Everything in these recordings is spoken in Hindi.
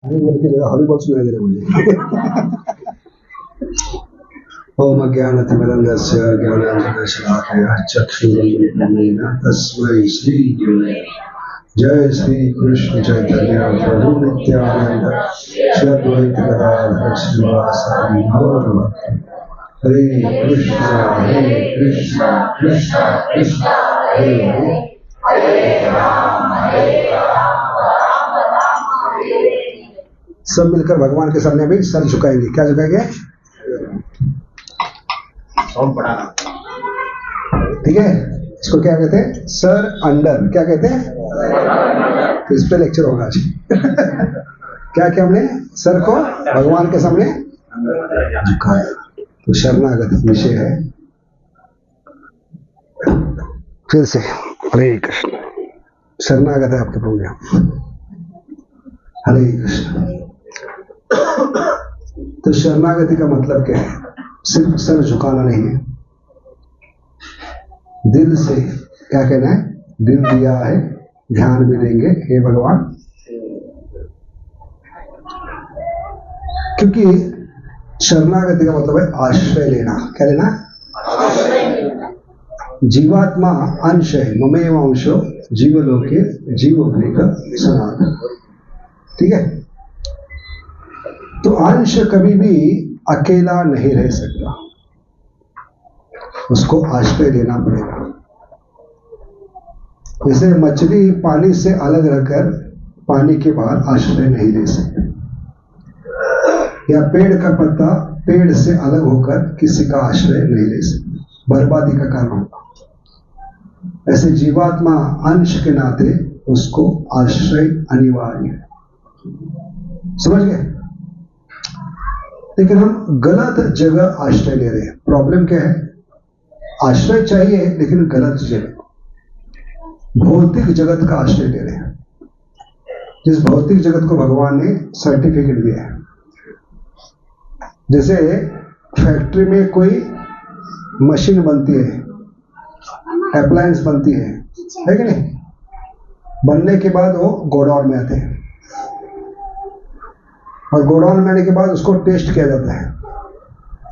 हरिबोल की जगह हरिबोल सुनाई दे रहा मुझे। ओम ज्ञानतिमिरन्दस्य ज्ञानाञ्जनशलाकया चक्षुरुन्मीलितं तस्मै श्रीगुरवे जय श्री कृष्ण चैतन्य प्रभु नित्यानंद श्री अद्वैत गदाधर श्रीवासादि गौरभक्त। हरे कृष्णा कृष्णा कृष्णा हरे हरे, सब मिलकर भगवान के सामने भी सर झुकाएंगे। क्या झुकाएंगे? ठीक है, इसको क्या कहते हैं? Sir under. क्या कहते हैं? तो इस पे लेक्चर होगा आज। क्या क्या हमने सर को भगवान के सामने झुकाया, तो शरणागत विषय है। फिर से हरे कृष्ण, शरणागत है आपके प्रभु। हरे कृष्ण। तो शरणागति का मतलब क्या है? सिर्फ सर झुकाना नहीं है, दिल से क्या कहना है? दिल दिया है, ध्यान भी देंगे हे भगवान। क्योंकि शरणागति का मतलब है आश्रय लेना। क्या लेना? जीवात्मा अंश है, ममेव अंशो जीवलोके जीवभूत सनातन। ठीक है, तो अंश कभी भी अकेला नहीं रह सकता, उसको आश्रय लेना पड़ेगा। जैसे मछली पानी से अलग रहकर पानी के बाहर आश्रय नहीं ले सकती, या पेड़ का पत्ता पेड़ से अलग होकर किसी का आश्रय नहीं ले सकती, बर्बादी का कारण होगा। ऐसे जीवात्मा अंश के नाते उसको आश्रय अनिवार्य है। समझ गए? लेकिन हम गलत जगह आश्रय ले रहे हैं। प्रॉब्लम क्या है? आश्रय चाहिए लेकिन गलत जगह, भौतिक जगत का आश्रय ले रहे हैं। जिस भौतिक जगत को भगवान ने सर्टिफिकेट दिया है, जैसे फैक्ट्री में कोई मशीन बनती है, अप्लायंस बनती है कि नहीं? बनने के बाद वो गोडाउन में आते हैं, और गोडाउन में आने के बाद उसको टेस्ट किया जाता है।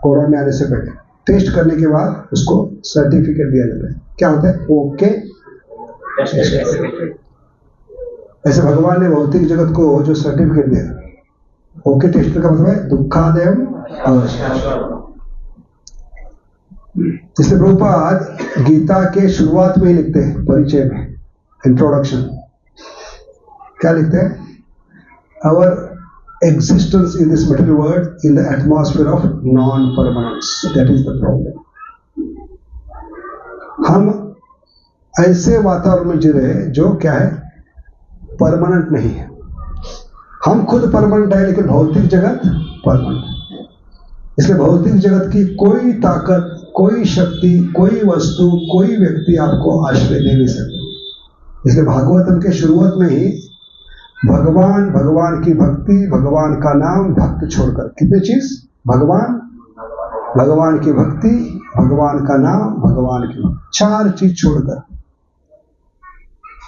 गोडाउन में आने से पहले टेस्ट करने के बाद उसको सर्टिफिकेट दिया जाता है। क्या होता है? ओके। ऐसे भगवान ने भौतिक जगत को जो सर्टिफिकेट दिया, ओके टेस्ट का मतलब है दुखादयम अवश्य। इसलिए प्रभुपाद गीता के शुरुआत में ही लिखते हैं, परिचय में, इंट्रोडक्शन, क्या लिखते हैं? Our existence in this material world in the atmosphere of non-permanence, that is the problem. हम ऐसे वातावरण में जी रहे हैं जो क्या है? परमानेंट नहीं है। हम खुद परमानेंट है लेकिन भौतिक जगत परमानेंट है। इसलिए भौतिक जगत की कोई ताकत, कोई शक्ति, कोई वस्तु, कोई व्यक्ति आपको आश्रय दे नहीं सकता। इसलिए भागवतम के शुरुआत में ही भगवान, भगवान की भक्ति, भगवान का नाम, भक्त छोड़कर कितने चीज? भगवान, भगवान की भक्ति, भगवान का नाम, भगवान की भक्ति, चार चीज छोड़कर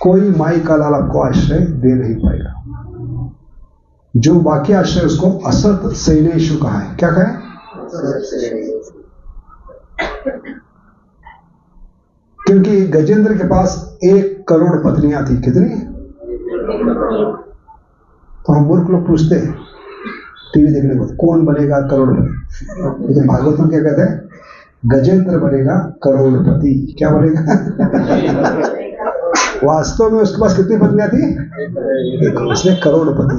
कोई माई का लाल आपको आश्रय दे नहीं पाएगा। जो बाकी आश्रय उसको असत सेनेशु कहा है। क्या कहा है? क्योंकि गजेंद्र के पास 1 करोड़ पत्नियां थी। कितनी? तो हम मूर्ख लोग पूछते हैं टीवी देखने को, कौन बनेगा करोड़पति? लेकिन भागवतम क्या कहते हैं? गजेंद्र बनेगा करोड़पति। क्या बनेगा? वास्तव में उसके पास कितनी पत्नियां थी? उसने करोड़पति।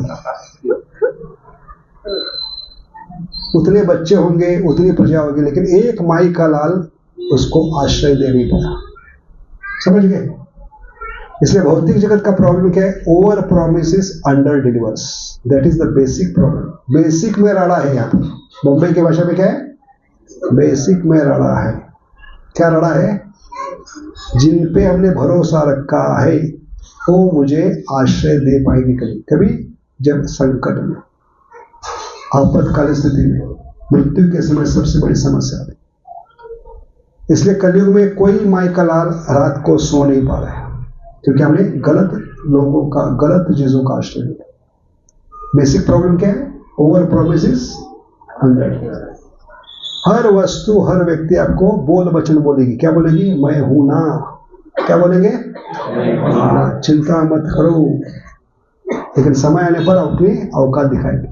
उतने बच्चे होंगे, उतनी प्रजा होगी, लेकिन एक माई का लाल उसको आश्रय दे नहीं पाया। समझ गए? इसलिए भौतिक जगत का प्रॉब्लम क्या है? Over promises under delivers, that is the basic problem. Basic में रड़ा है। यहाँ पर बॉम्बे की भाषा में क्या है? बेसिक में रड़ा है। क्या रड़ा है? जिन पे हमने भरोसा रखा है वो मुझे आश्रय दे पाएंगे कभी कभी, जब संकट में, आपातकालीन स्थिति में, मृत्यु के समय सबसे बड़ी समस्या है। इसलिए कलयुग में कोई माई का लाल रात को सो नहीं पा रहा है, क्योंकि हमने गलत लोगों का, गलत चीजों का आश्रय लिया। बेसिक प्रॉब्लम क्या है? Over promises, under. हर वस्तु, हर व्यक्ति आपको बोल वचन बोलेगी। क्या बोलेगी? मैं हूं ना। क्या बोलेंगे? चिंता मत करो। लेकिन समय आने पर अपनी औकात दिखाएंगे।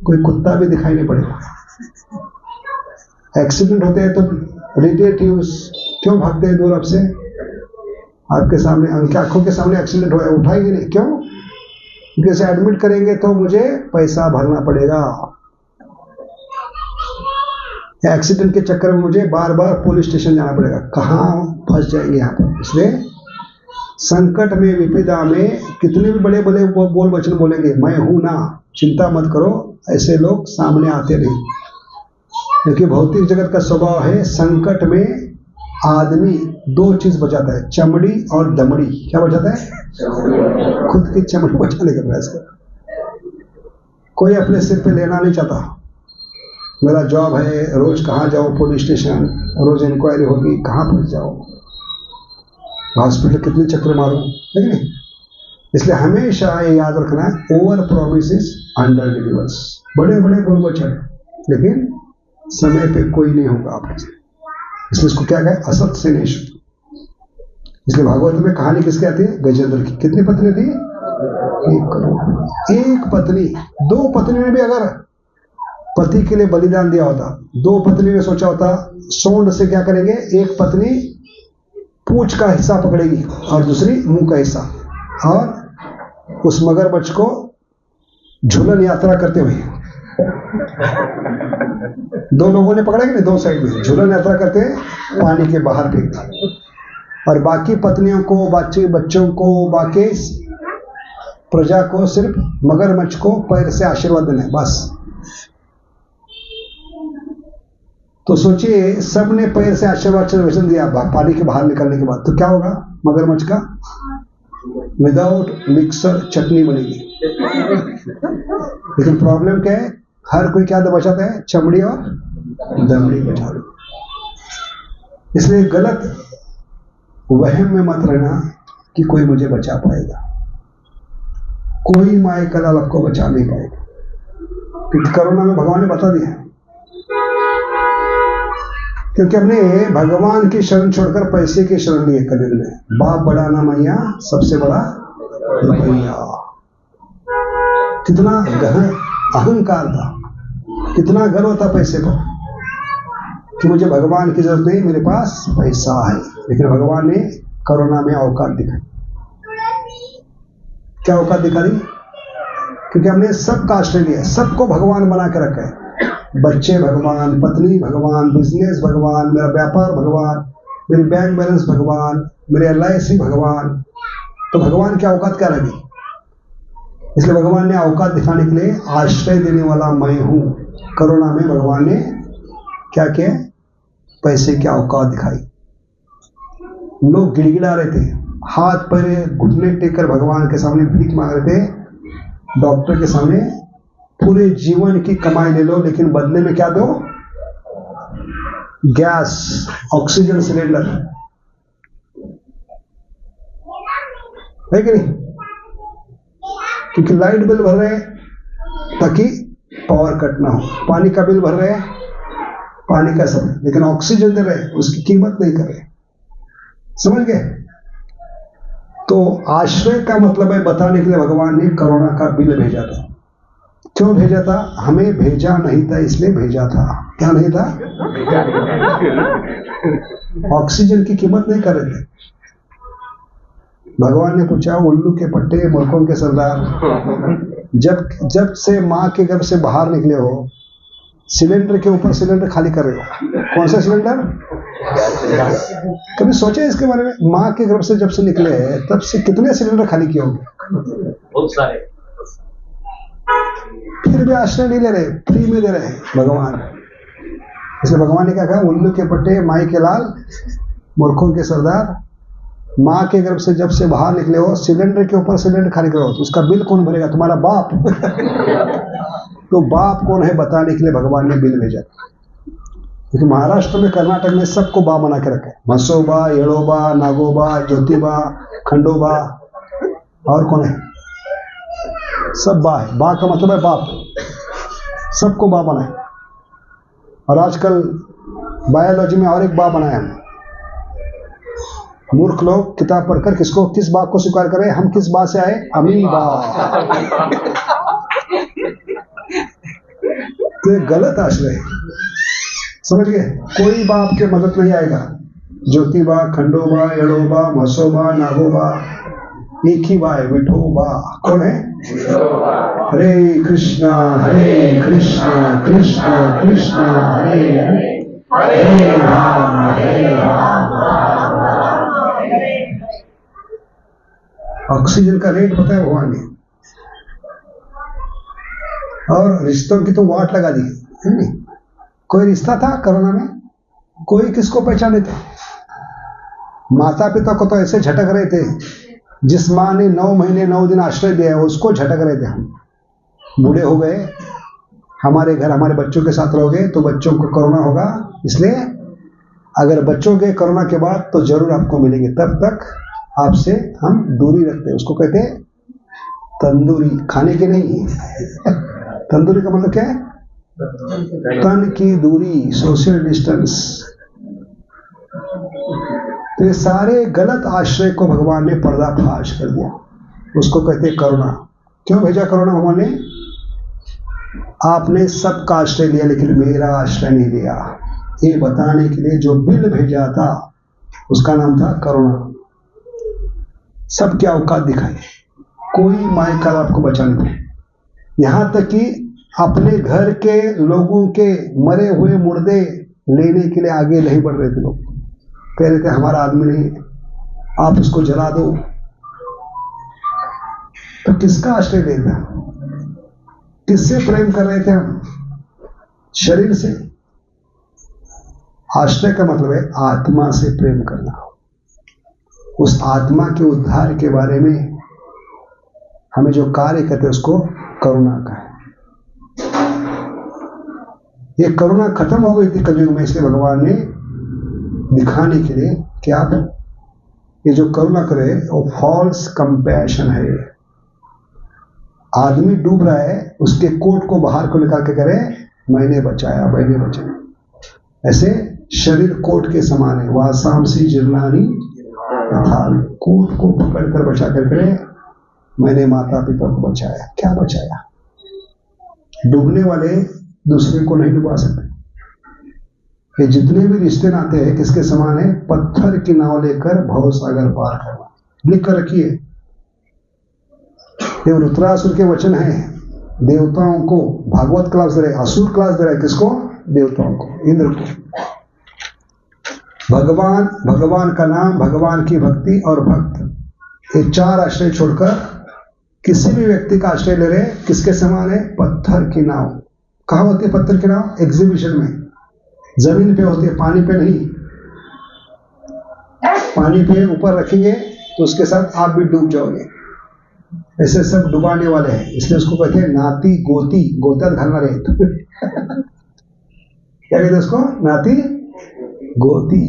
कोई कुत्ता भी दिखाई नहीं पड़ेगा। एक्सीडेंट होते हैं तो रिलेटिव्स क्यों भागते हैं दूर आपसे? आपके सामने, उनकी आंखों के सामने एक्सीडेंट हुआ है, उठाएंगे नहीं। क्यों? क्योंकि इसे एडमिट करेंगे तो मुझे पैसा भरना पड़ेगा। एक्सीडेंट के चक्कर में मुझे बार बार पुलिस स्टेशन जाना पड़ेगा। कहाँ फंस जाएंगे यहाँ पर। इसलिए संकट में, विपदा में कितने भी बड़े बड़े बोल वचन बोलेंगे, मैं हूं ना, चिंता मत करो, ऐसे लोग सामने आते नहीं। क्योंकि भौतिक जगत का स्वभाव है, संकट में आदमी दो चीज बचाता है, चमड़ी और दमड़ी। क्या बचाता है? खुद की चमड़ी बचाने का प्रयास कर। कोई अपने सिर पे लेना नहीं चाहता। मेरा जॉब है, रोज कहाँ जाओ, पुलिस स्टेशन, रोज इंक्वायरी होगी, कहाँ फंस जाओ, हॉस्पिटल कितने चक्कर मारो, है नहीं? इसलिए हमेशा ये याद रखना है, ओवर प्रोमिसेस अंडर डिलीवर्स। बड़े बड़े बोल वचन, लेकिन समय पे कोई नहीं होगा आपके साथ। इसलिए इसको क्या कहे? असत से नहीं शुद्ध। इसलिए भागवत में कहानी किसकी आती है? गजेंद्र की। कितनी पत्नी थी? 1 करोड़। एक पत्नी, 2 पत्नी ने भी अगर पति के लिए बलिदान दिया होता, 2 पत्नी ने सोचा होता सोंड से क्या करेंगे, एक पत्नी पूंछ का हिस्सा पकड़ेगी और दूसरी मुंह का हिस्सा, और उस मगरमच्छ को झूलन यात्रा करते हुए, 2 लोगों ने पकड़ा कि नहीं, 2 साइड में झूलन यात्रा करते पानी के बाहर फेंक दिया, और बाकी पत्नियों को, बच्चों को, बाकी प्रजा को सिर्फ मगरमच्छ को पैर से आशीर्वाद देना है, बस। तो सोचिए, सबने पैर से आशीर्वाद वचन दिया पानी के बाहर निकलने के बाद, तो क्या होगा? मगरमच्छ का विदाउट मिक्सर चटनी बनेगी। लेकिन प्रॉब्लम क्या है? हर कोई क्या बचाता है? चमड़ी और दमड़ी बचा लो। इसलिए गलत वहम में मत रहना कि कोई मुझे बचा पाएगा। कोई माए का लाल आपको बचा नहीं पाएगा, क्योंकि कोरोना में भगवान ने बता दिया। क्योंकि हमने भगवान की शरण छोड़कर पैसे की शरण लिए कलयुग में। बाप बड़ा ना मैया, सबसे बड़ा भैया। कितना गहन अहंकार था, कितना गर्व था पैसे पर, कि मुझे भगवान की जरूरत नहीं, मेरे पास पैसा है। लेकिन भगवान ने कोरोना में औकात दिखाई। क्या औकात दिखा दी? क्योंकि हमने सब कास्ट लिया, सबको भगवान बना के रखा है। बच्चे भगवान, पत्नी भगवान, बिजनेस भगवान, मेरा व्यापार भगवान, मेरी बैंक बैलेंस भगवान, मेरे LIC भगवान। तो भगवान की औकात क्या लगी? इसलिए भगवान ने औकात दिखाने के लिए आश्रय देने वाला मैं हूं। कोरोना में भगवान ने क्या किया? पैसे की औकात दिखाई। लोग गिड़गिड़ा रहे थे, हाथ पैर घुटने टेककर भगवान के सामने भीख मांग रहे थे, डॉक्टर के सामने, पूरे जीवन की कमाई ले लो, लेकिन बदले में क्या दो? गैस, ऑक्सीजन सिलेंडर, है कि नहीं? क्योंकि लाइट बिल भर रहे हैं ताकि पावर कट ना हो, पानी का बिल भर रहे हैं, पानी का समय, लेकिन ऑक्सीजन दे रहे हैं, उसकी कीमत नहीं कर रहे। समझ गए? तो आश्रय का मतलब है बताने के लिए भगवान ने कोरोना का बिल भेजा था। क्यों भेजा था? हमें भेजा नहीं था, इसलिए भेजा था। क्या नहीं था? ऑक्सीजन की कीमत नहीं कर रहे थे। भगवान ने पूछा, उल्लू के पट्टे, मूर्खों के सरदार, जब से माँ के गर्भ से बाहर निकले हो, सिलेंडर के ऊपर सिलेंडर खाली कर रहे हो। कौन सा सिलेंडर? कभी सोचे इसके बारे में? माँ के गर्भ से जब से निकले हैं, तब से कितने सिलेंडर खाली किए होंगे? बहुत सारे। फिर भी आश्रय नहीं ले रहे, फ्री में दे रहे हैं भगवान। इसलिए भगवान ने क्या कहा? उल्लू के पट्टे, माई के लाल, मूर्खों के सरदार, माँ के गर्भ से जब से बाहर निकले हो, सिलेंडर के ऊपर सिलेंडर खाली करो, तो उसका बिल कौन भरेगा? तुम्हारा बाप। तो बाप कौन है बताने के लिए भगवान ने बिल भेजा। क्योंकि महाराष्ट्र में, कर्नाटक में सबको बा बना के रखे, मसोबा, येड़ोबा, नागोबा, ज्योतिबा, खंडोबा, और कौन है? सब बा है। बा का मतलब है बाप, सबको बा बनाए। और आजकल बायोलॉजी में और एक बा बनाया हमने। मूर्ख लोग किताब पढ़कर किस बात को स्वीकार करें? हम किस बात से आए? अमीबा। तो ये गलत आश्रय है, समझ गए? कोई बा आपके मदद नहीं आएगा। ज्योतिबा, खंडोबा, यड़ोबा, मसोबा, नागोबा, एक ही बा है, विठोबा। कौन है? हरे कृष्णा कृष्णा कृष्णा हरे हरे, हरे राम राम हरे। ऑक्सीजन का रेट बताया भगवान ने, और रिश्तों की तो वाट लगा दी है नहीं। कोई रिश्ता था कोरोना में? कोई किसको पहचाने थे? माता पिता को तो ऐसे झटक रहे थे, जिस माँ ने 9 महीने 9 दिन आश्रय दिया है उसको झटक रहे थे हम। बूढ़े हो गए, हमारे घर हमारे बच्चों के साथ रहोगे तो बच्चों को कोरोना होगा, इसलिए अगर बच्चों के कोरोना के बाद तो जरूर आपको मिलेंगे, तब तक आपसे हम दूरी रखते हैं। उसको कहते हैं तंदूरी, खाने के नहीं। तंदूरी का मतलब क्या है? तन की दूरी, सोशल डिस्टेंस। तो ये सारे गलत आश्रय को भगवान ने पर्दाफाश कर दिया। उसको कहते हैं करुणा। क्यों भेजा करुणा भगवान ने? आपने सबका आश्रय लिया लेकिन मेरा आश्रय नहीं लिया, ये बताने के लिए जो बिल भेजा था उसका नाम था करुणा। सबकी औकात दिखाई, कोई माई का आपको बचा नहीं। यहां तक कि अपने घर के लोगों के मरे हुए मुर्दे लेने के लिए आगे नहीं बढ़ रहे थे लोग। कह रहे थे हमारा आदमी नहीं, आप उसको जला दो। तो किसका आश्रय लेना? किससे प्रेम कर रहे थे हम? शरीर से। आश्रय का मतलब है आत्मा से प्रेम करना। उस आत्मा के उद्धार के बारे में हमें जो कार्य करते हैं उसको करुणा का है। ये करुणा खत्म हो गई थी कलयुग में, इसलिए भगवान ने दिखाने के लिए कि आप ये जो करुणा करे वो फॉल्स कंपैशन है। आदमी डूब रहा है, उसके कोट को बाहर को निकाल के करे मैंने बचाया, मैंने बचाया। ऐसे शरीर कोट के समान है। वासांसी जीर्णानि यथा, कोट को पकड़कर बचा कर करे मैंने माता पिता को बचाया। क्या बचाया? डूबने वाले दूसरे को नहीं डुबा सकते। ये जितने भी रिश्ते नाते हैं किसके समान है? पत्थर की नाव लेकर भव सागर पार करना। लिख कर रखिए, ये वृत्रासुर के वचन है। देवताओं को भागवत क्लास दे रहे, असुर क्लास दे रहे, किसको? देवताओं को, इंद्र को। भगवान का नाम, भगवान की भक्ति और भक्त, ये 4 आश्रय छोड़कर किसी भी व्यक्ति का आश्रय ले रहे, किसके समान है? पत्थर की नाव। कहाँ होती है पत्थर की नाव? एग्जीबिशन में। जमीन पे होती है, पानी पे नहीं। पानी पे ऊपर रखेंगे तो उसके साथ आप भी डूब जाओगे। ऐसे सब डुबाने वाले हैं, इसलिए उसको कहते हैं नाती गोती। गोता धरना रहे क्या कहते हैं उसको? नाती गोती।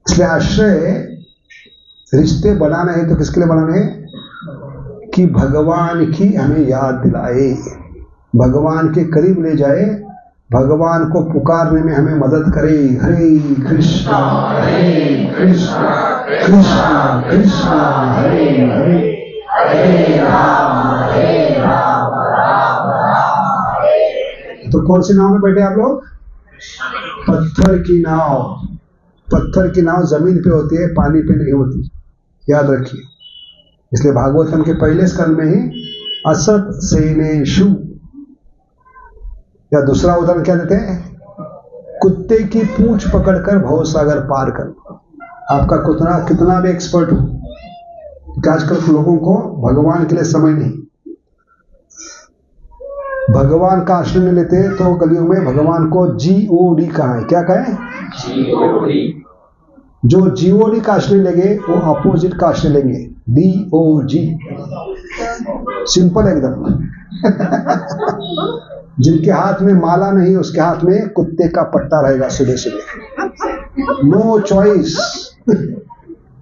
इसलिए आश्रय रिश्ते बनाना है तो किसके लिए बनाने हैं? कि भगवान की हमें याद दिलाए, भगवान के करीब ले जाए, भगवान को पुकारने में हमें मदद करे। हरे कृष्णा कृष्णा कृष्णा हरे हरे, हरे राम राम राम हरे। तो कौन सी नाव में बैठे आप लोग? पत्थर की नाव। पत्थर की नाव जमीन पे होती है, पानी पे नहीं होती, याद रखिए। इसलिए भागवतम के पहले स्कंद में ही असत सेनेषु, या दूसरा उदाहरण क्या देते हैं? कुत्ते की पूंछ पकड़कर भवसागर पार कर। आपका कुत्ता कितना भी एक्सपर्ट हो, कि आजकल लोगों को भगवान के लिए समय नहीं, भगवान का आश्रय नहीं लेते, तो कलयुग में भगवान को GOD कहा है। क्या कहें? GOD। जो GOD का आश्रय लेंगे वो अपोजिट का आश्रय लेंगे, DOG। सिंपल एकदम। जिनके हाथ में माला नहीं, उसके हाथ में कुत्ते का पट्टा रहेगा सुबह सुबह। नो चॉइस,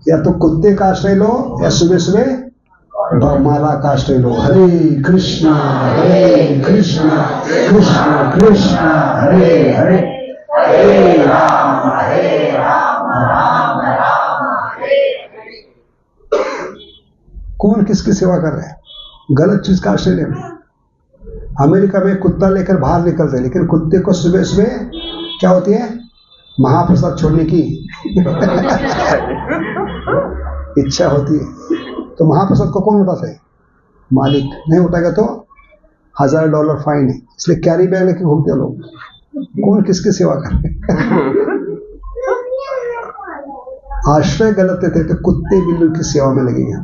या तो कुत्ते का आश्रय लो या सुबह सुबह माला कास्ट लो, हरे कृष्णा कृष्ण कृष्ण हरे हरे, हरे राम राम राम हरे। कौन किसकी सेवा कर रहे हैं? गलत चीज का आश्रय लेना। अमेरिका में कुत्ता लेकर बाहर निकलते हैं, लेकिन कुत्ते को सुबह सुबह क्या होती है? महाप्रसाद छोड़ने की इच्छा होती है। तो महाप्रसाद को कौन उठाता है? मालिक। नहीं उठाएगा तो $1000 फाइन है। इसलिए कैरी बैग लेके घूमते हैं लोग। कौन किसकी सेवा कर रहे हैं? आश्रय गलत देते तो कुत्ते बिल्ली की सेवा में लगेगा।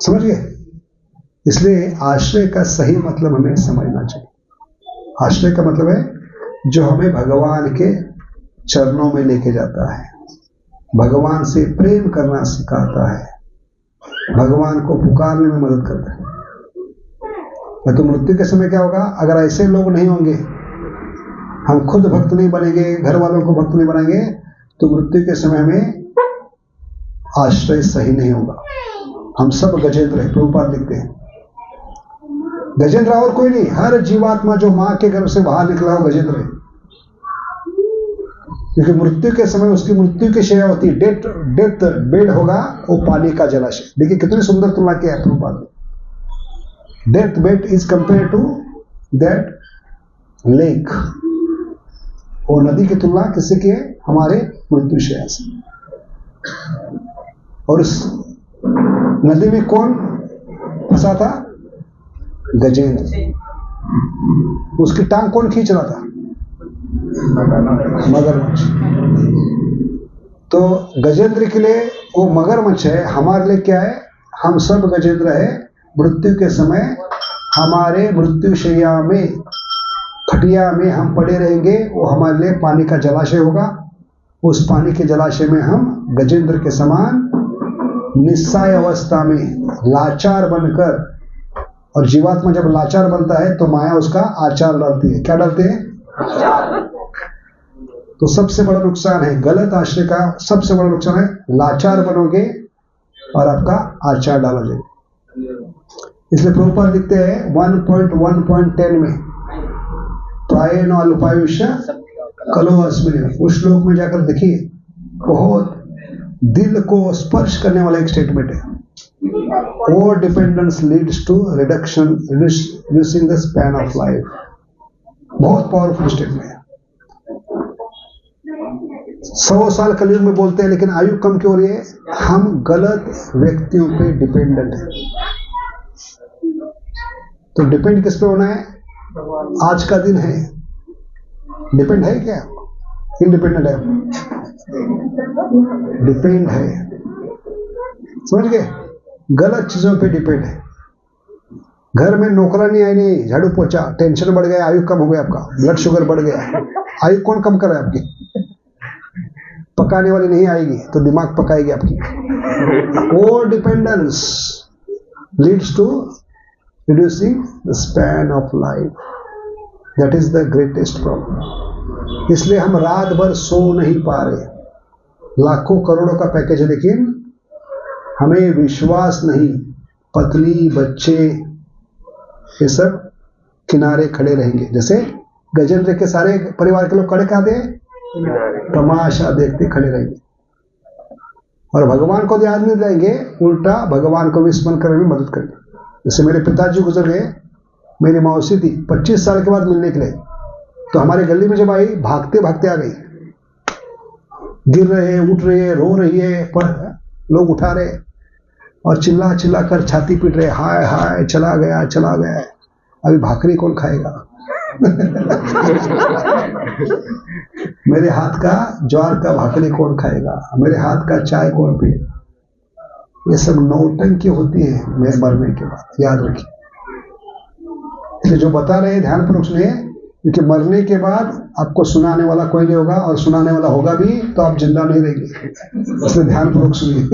समझ गए? इसलिए आश्रय का सही मतलब हमें समझना चाहिए। आश्रय का मतलब है जो हमें भगवान के चरणों में लेके जाता है, भगवान से प्रेम करना सिखाता है, भगवान को पुकारने में मदद करता है। तो मृत्यु के समय क्या होगा? अगर ऐसे लोग नहीं होंगे, हम खुद भक्त नहीं बनेंगे, घर वालों को भक्त नहीं बनाएंगे, तो मृत्यु के समय हमें आश्रय सही नहीं होगा। हम सब गजेंद्र हैं। प्रभुपाद लिखते हैं गजेंद्र और कोई नहीं, हर जीवात्मा जो मां के गर्भ से बाहर निकला हो गजेंद्र है। क्योंकि मृत्यु के समय उसकी मृत्यु की शैया होती है, डेथ बेड होगा, वो पानी का जलाशय। देखिए कितनी सुंदर तुलना किया है प्रभुपाद ने। Death bed is compare to that lake. वो नदी की तुलना किससे की है? हमारे मृत्यु शैया से। और उस नदी में कौन फंसा था? गजेंद्र। उसकी टांग कौन खींच रहा था? मगरमच्छ। तो गजेंद्र के लिए वो मगरमच्छ है, हमारे लिए क्या है? हम सब गजेंद्र है। मृत्यु के समय हमारे मृत्युशैया में, खटिया में हम पड़े रहेंगे, वो हमारे लिए पानी का जलाशय होगा। उस पानी के जलाशय में हम गजेंद्र के समान निस्साय अवस्था में लाचार बनकर, और जीवात्मा जब लाचार बनता है तो माया उसका आचार डालती है। क्या डालते हैं? तो सबसे बड़ा नुकसान है गलत आश्रय का। सबसे बड़ा नुकसान है लाचार बनोगे और आपका आचार डाला जाएगा। इसलिए प्रभुपाद लिखते हैं 1.1.10 में, प्रायेण अल्पायुष्य कलो अस्मिन्, उस श्लोक में जाकर देखिए, बहुत दिल को स्पर्श करने वाला एक स्टेटमेंट है। Over dependence leads to reduction, reducing the span of life. बहुत पावरफुल स्टेटमेंट है। 100 साल कलयुग में बोलते हैं, लेकिन आयु कम क्यों हो रही है? हम गलत व्यक्तियों पे डिपेंडेंट है। तो डिपेंड किस पे होना है? आज का दिन है, डिपेंड है क्या? इंडिपेंडेंट है, डिपेंड है। समझ गए? गलत चीजों पे डिपेंड है। घर में नौकरानी आई नहीं, झाड़ू पोछा, टेंशन बढ़ गया, आयु कम हो गया, आपका ब्लड शुगर बढ़ गया। आयु कौन कम कर रहा है आपकी? पकाने वाली नहीं आएगी तो दिमाग पकाएगी आपकी। Over dependence leads to reducing the span of life. That is the greatest problem. इसलिए हम रात भर सो नहीं पा रहे। लाखों करोड़ों का पैकेज है, लेकिन हमें विश्वास नहीं। पत्नी, बच्चे, ये सब किनारे खड़े रहेंगे। जैसे गजेंद्र के सारे परिवार के लोग खड़े कहाँ थे? तमाशा देखते खड़े रहेंगे, और भगवान को याद नहीं रहेंगे, उल्टा भगवान को विस्मरण करने में मदद करेंगे। जैसे मेरे पिताजी गुजर गए, मेरी मौसी थी 25 साल के बाद मिलने के लिए, तो हमारे गली में जब आई, भागते भागते आ गई, गिर रहे, उठ रहे, रो रही है, पर लोग उठा रहे और चिल्ला चिल्ला कर छाती पीट रहे, हाय हाय चला गया चला गया। अभी भाकरी कौन खाएगा? मेरे हाथ का ज्वार का भाकरी कौन खाएगा? मेरे हाथ का चाय कौन पिएगा? ये सब नौटंकी होती है मेरे मरने के बाद, याद रखिए। इसलिए जो बता रहे हैं ध्यानपूर्वक सुनिए, क्योंकि मरने के बाद आपको सुनाने वाला कोई नहीं होगा, और सुनाने वाला होगा भी तो आप जिंदा नहीं रहेंगे। इसलिए ध्यानपूर्वक सुनिए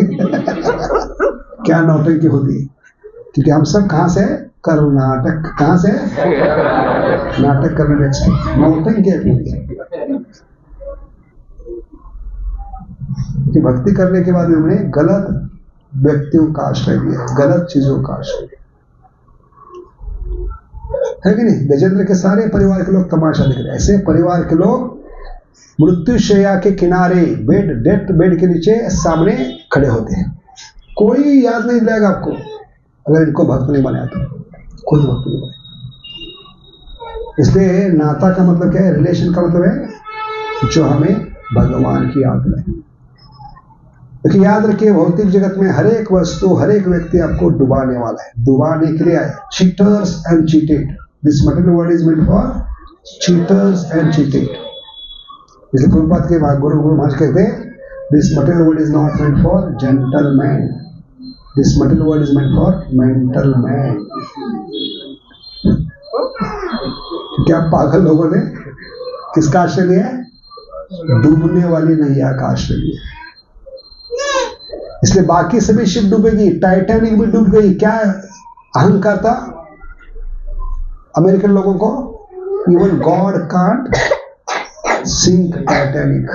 क्या नौटंकी होती है। क्योंकि हम सब कहां से? कर्नाटक। कहां से? नाटक करने नौटंकी कि भक्ति करने के बाद हमने गलत व्यक्तियों का आश्रय लिया, गलत चीजों का आश्रय लिया, है कि नहीं? गजेंद्र के सारे परिवार के लोग तमाशा देख रहे, ऐसे परिवार के लोग मृत्युशैया के किनारे डेथ बेड के नीचे सामने खड़े होते हैं। कोई याद नहीं दिलाएगा आपको अगर इनको भक्त नहीं बनाया तो, खुद भक्त नहीं बनाया। इसलिए नाता का मतलब क्या है? रिलेशन का मतलब है जो हमें भगवान की याद दिलाए। क्योंकि याद रखिए, भौतिक जगत में हर एक वस्तु, हर एक व्यक्ति आपको डुबाने वाला है, डुबाने के लिए आए। Cheaters and cheated, this material world is meant for cheaters and cheated. इसलिए प्रभुपाद के गुरु महाराज कहते हैं, this material world is not meant for gentleman, this material world is meant for mental man. क्या पागल लोगों ने किसका आश्रय लिया है? डूबने वाली नैया का आश्रय लिया। इसलिए बाकी सभी शिप डूबेगी, टाइटैनिक भी डूब गई। क्या अहंकार था अमेरिकन लोगों को? Even God can't sink Titanic,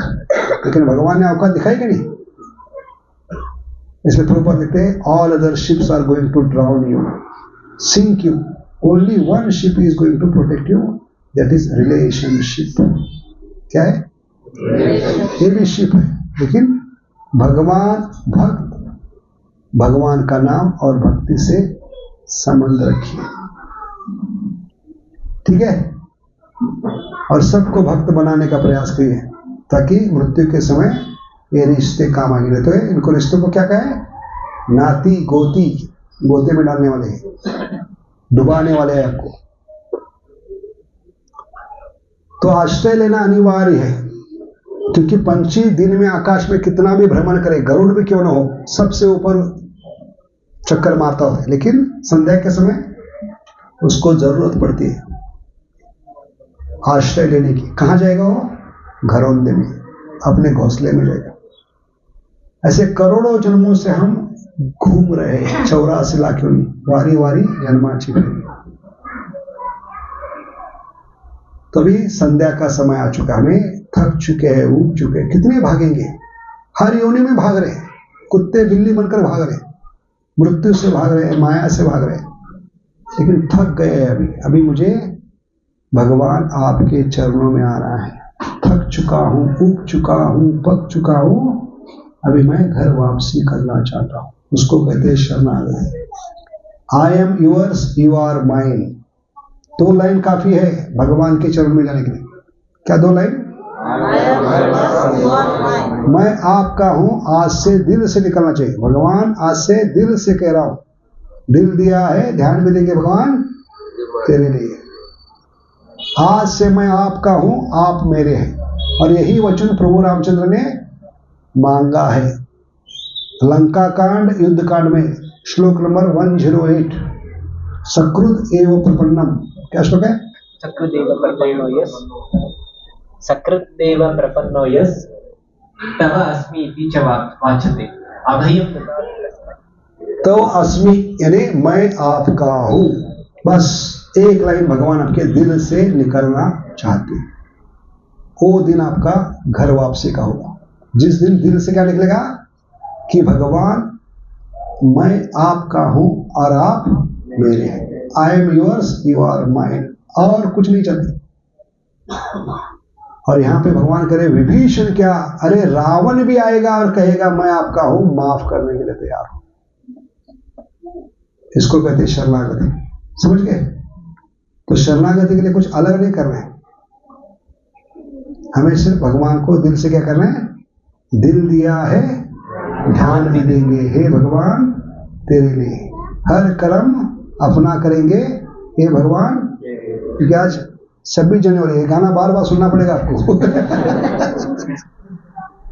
लेकिन भगवान ने औकात दिखाई कि नहीं? इसलिए प्रभुपाद लिखते हैं, all other ships are going to drown you, sink you, only one ship is going to protect you, that is relationship. क्या है? ये भी शिप है, लेकिन भगवान भक्त, भगवान का नाम और भक्ति से संबंध रखिए, ठीक है? और सबको भक्त बनाने का प्रयास करिए ताकि मृत्यु के समय ये रिश्ते काम आएंगे। तो इनको रिश्तों को क्या कहे? नाती गोती, गोते में डालने वाले, डुबाने वाले हैं आपको। तो आश्रय लेना अनिवार्य है, क्योंकि पंछी दिन में आकाश में कितना भी भ्रमण करे, गरुड़ भी क्यों ना हो, सबसे ऊपर चक्कर मारता है, लेकिन संध्या के समय उसको जरूरत पड़ती है आश्रय लेने की। कहां जाएगा वो? घरौंदे में, अपने घोंसले में जाएगा। ऐसे करोड़ों जन्मों से हम घूम रहे हैं, 84 लाख योनि, वारी वारी जन्माची भरी। तो अभी संध्या का समय आ चुका, हमें थक चुके हैं, ऊब चुके हैं। कितने भागेंगे? हर योनि में भाग रहे हैं, कुत्ते बिल्ली बनकर भाग रहे हैं, मृत्यु से भाग रहे हैं, माया से भाग रहे हैं, लेकिन थक गए हैं। अभी मुझे भगवान आपके चरणों में आ रहा है। थक चुका हूं, ऊब चुका हूं, पक चुका हूं, अभी मैं घर वापसी करना चाहता हूं। उसको कहते हैं शरणागति। I am yours, you are mine. 2 line काफी है भगवान के चरण में जाने के लिए। क्या 2 लाइन? मैं आपका हूं, आज से दिल से निकलना चाहिए। भगवान आज से दिल से कह रहा हूं, दिल दिया है, ध्यान भी देंगे भगवान तेरे लिए। आज से मैं आपका हूं, आप मेरे हैं। और यही वचन प्रभु रामचंद्र ने मांगा है लंका कांड युद्ध कांड में, श्लोक नंबर 108, सकृत एव प्रपन्नम। क्या श्लोक है? सकृदेव प्रपन्नो यस् तव अस्मि इति च वाच्यते अभयं तो अस्मि यानी मैं आपका हूं। बस एक लाइन भगवान आपके दिल से निकलना चाहते हैं, वो दिन आपका घर वापसी का होगा। जिस दिन दिल से क्या निकलेगा कि भगवान मैं आपका हूं और आप मेरे हैं। I am yours, you are mine, और कुछ नहीं चाहते। और यहां पे भगवान करे विभीषण क्या, अरे रावण भी आएगा और कहेगा मैं आपका हूं, माफ करने के लिए तैयार हूं। इसको कहते हैं शरणागति। समझ गए? तो शरणागति के लिए कुछ अलग नहीं करना है, हमें सिर्फ भगवान को दिल से क्या करना है? दिल दिया है, ध्यान भी देंगे, हे भगवान तेरे लिए हर कर्म अपना करेंगे, हे भगवान। क्योंकि आज 26 जनवरी है, गाना बार बार सुनना पड़ेगा आपको।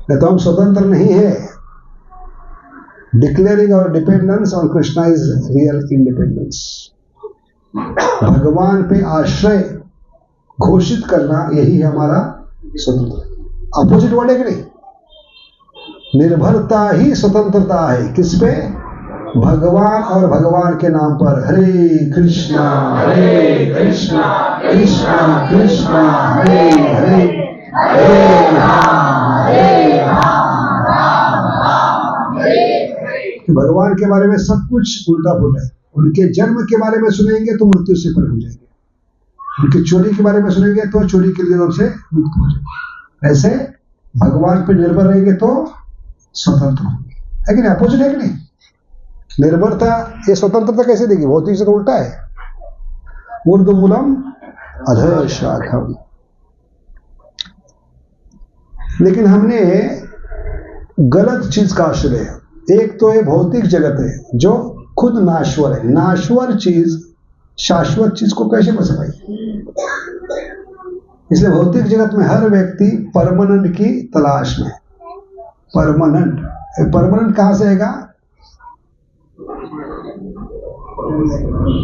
नहीं तो हम स्वतंत्र नहीं है। Declaring our dependence on Krishna is real independence. भगवान पे आश्रय घोषित करना, यही है हमारा स्वतंत्र। अपोजिट वर्ड है कि नहीं? निर्भरता ही स्वतंत्रता है। किस पे? भगवान और भगवान के नाम पर। हरे कृष्णा कृष्णा कृष्णा हरे हरे, हरे राम राम राम हरे हरे। कि भगवान के बारे में सब कुछ उल्टा पुल्टा है। उनके जन्म के बारे में सुनेंगे तो मृत्यु से परे हो जाएंगे, उनकी चोरी के बारे में सुनेंगे तो चोरी के दिनों से मुक्त हो जाएंगे। ऐसे भगवान पर निर्भर रहेंगे तो स्वतंत्र होंगे, है कि नहीं? अपोजिट है कि नहीं? निर्भरता ये स्वतंत्रता कैसे देगी? भौतिक से तो उल्टा है। ऊर्ध्वमूलम अधः शाखम। लेकिन हमने गलत चीज का आश्रय, एक तो ये भौतिक जगत है जो खुद नाश्वर है। नाश्वर चीज शाश्वत चीज को कैसे बचा पाई? इसलिए भौतिक जगत में हर व्यक्ति परमानेंट की तलाश में। परमानेंट कहां से आएगा?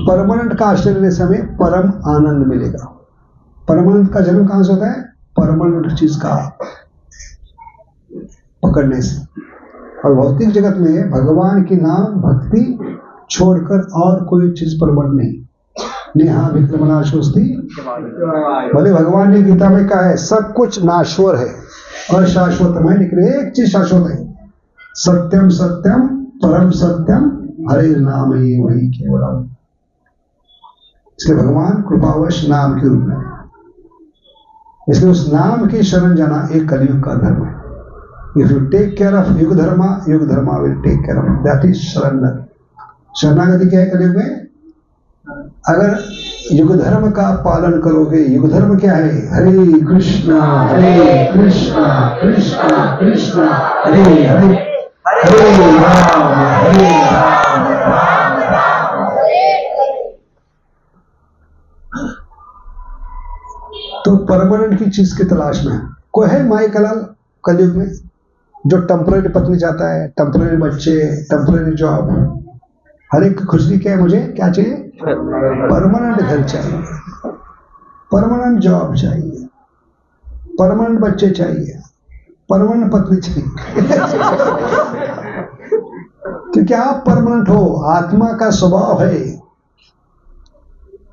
परमानेंट का आश्रय लेने से हमें परम आनंद मिलेगा। परमानेंट का जन्म कहां से होता है? परमानेंट चीज का पकड़ने से। और भौतिक जगत में भगवान की नाम भक्ति छोड़कर और कोई चीज परमानेंट नहीं। नेहा विक्रमणा स्वस्ति। भले भगवान ने गीता में कहा है सब कुछ नाश्वर है और शाश्वत है, लेकिन एक चीज शाश्वत है, सत्यम सत्यम परम सत्यम हरे नाम ही वही केवलम। इसलिए भगवान कृपावश नाम के रूप में, इसलिए उस नाम की शरण जाना एक कलयुग का धर्म है। If you take care of yug dharma will take care of, that is surrender. शरणागति क्या है कलयुग में? अगर युग धर्म का पालन करोगे, युग धर्म क्या है? हरे कृष्णा कृष्णा कृष्णा हरे हरे, हरे राम राम राम। तो परमानेंट की चीज की तलाश में कोई है माई कलाल कलयुग में जो टेम्पररी पत्नी चाहता है, टेम्पररी बच्चे, टेम्पररी जॉब। हर एक की खुशी क्या है? मुझे क्या चाहिए? परमानेंट घर चाहिए, परमानेंट जॉब चाहिए, परमानेंट बच्चे चाहिए, परमानेंट पत्नी चाहिए। क्योंकि आप परमानेंट हो, आत्मा का स्वभाव है।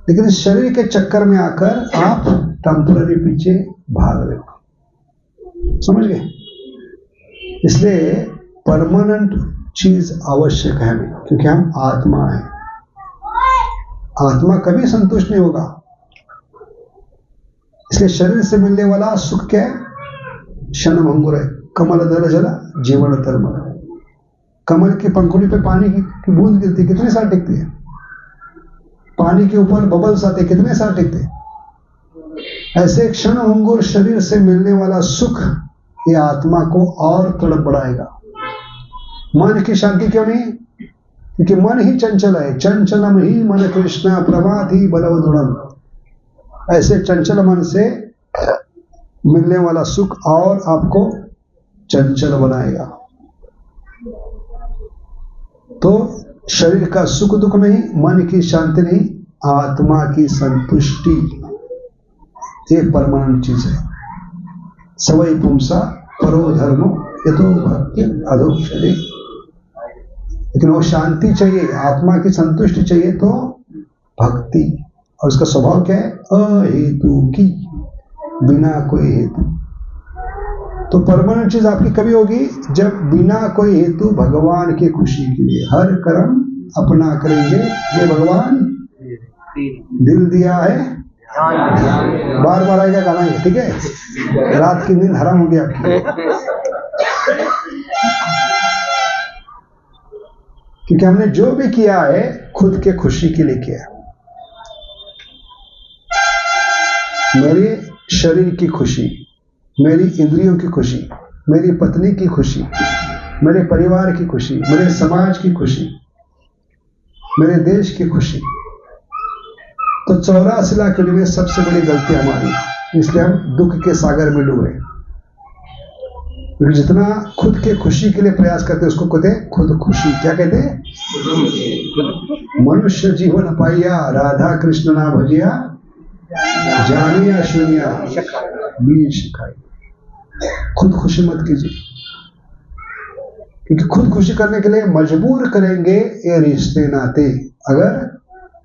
लेकिन शरीर के चक्कर में आकर आप टेम्पररी पीछे भाग रहे हो, समझ गए? इसलिए परमानेंट चीज आवश्यक है हमें, क्योंकि हम आत्मा है। आत्मा कभी संतुष्ट नहीं होगा। इसलिए शरीर से मिलने वाला सुख क्या है? क्षणभंगुर है। कमल दल जला जीवन तरमल। कमल की पंखुड़ी पे पानी की बूंद गिरती, कितने साल टिकती है? पानी के ऊपर बबल्स आते, कितने साल टिकते? ऐसे क्षणभंगुर शरीर से मिलने वाला सुख ये आत्मा को और तड़प बढ़ाएगा। मन की शांति क्यों नहीं? क्योंकि मन ही चंचल है। चंचलम ही मन कृष्णा प्रमाथि बलवदृढ़। ऐसे चंचल मन से मिलने वाला सुख और आपको चंचल बनाएगा। तो शरीर का सुख दुख नहीं, मन की शांति नहीं, आत्मा की संतुष्टि ये परमानेंट चीज है। सवै पुंसा परो धर्मो यतो भक्ति अधोक्षते। लेकिन वो शांति चाहिए, आत्मा की संतुष्टि चाहिए तो भक्ति। और उसका स्वभाव क्या है? अहेतु की, बिना कोई हेतु। तो परमानेंट चीज आपकी कभी होगी? जब बिना कोई हेतु भगवान की खुशी के लिए हर कर्म अपना करेंगे। ये भगवान दिल दिया है, बार बार आएगा गाना है, ठीक है? रात की नींद हराम हो गया आपकी, क्योंकि हमने जो भी किया है खुद के खुशी के लिए किया। मेरे शरीर की खुशी, मेरी इंद्रियों की खुशी, मेरी पत्नी की खुशी, मेरे परिवार की खुशी, मेरे समाज की खुशी, मेरे देश की खुशी। तो 84 लाख में सबसे बड़ी गलती हमारी, इसलिए हम दुख के सागर में डूबे। जितना खुद के खुशी के लिए प्रयास करते हैं उसको कहते हैं खुद खुशी। क्या कहते हैं? मनुष्य जीवन पाइया राधा कृष्ण ना भजिया, जानिया सुनिया बीज खाई। खुद खुशी मत कीजिए, क्योंकि खुद खुशी करने के लिए मजबूर करेंगे ये रिश्ते नाते, अगर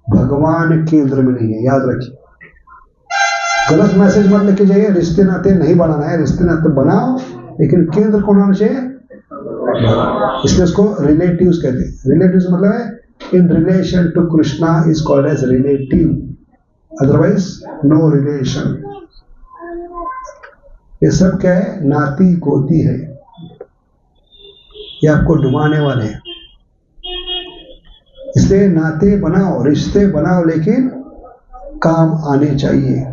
भगवान केंद्र में नहीं है। याद रखिए, गलत मैसेज मत लेके जाइए। रिश्ते नाते नहीं बनाना है, रिश्ते नाते बनाओ, लेकिन केंद्र कौन होना चाहिए? इसलिए उसको रिलेटिव्स कहते हैं। रिलेटिव्स मतलब है in relation to Krishna is called as relative, otherwise no relation. ये सब क्या है? नाती गोती है, ये आपको डुबाने वाले हैं। इसलिए नाते बनाओ, रिश्ते बनाओ, लेकिन काम आने चाहिए।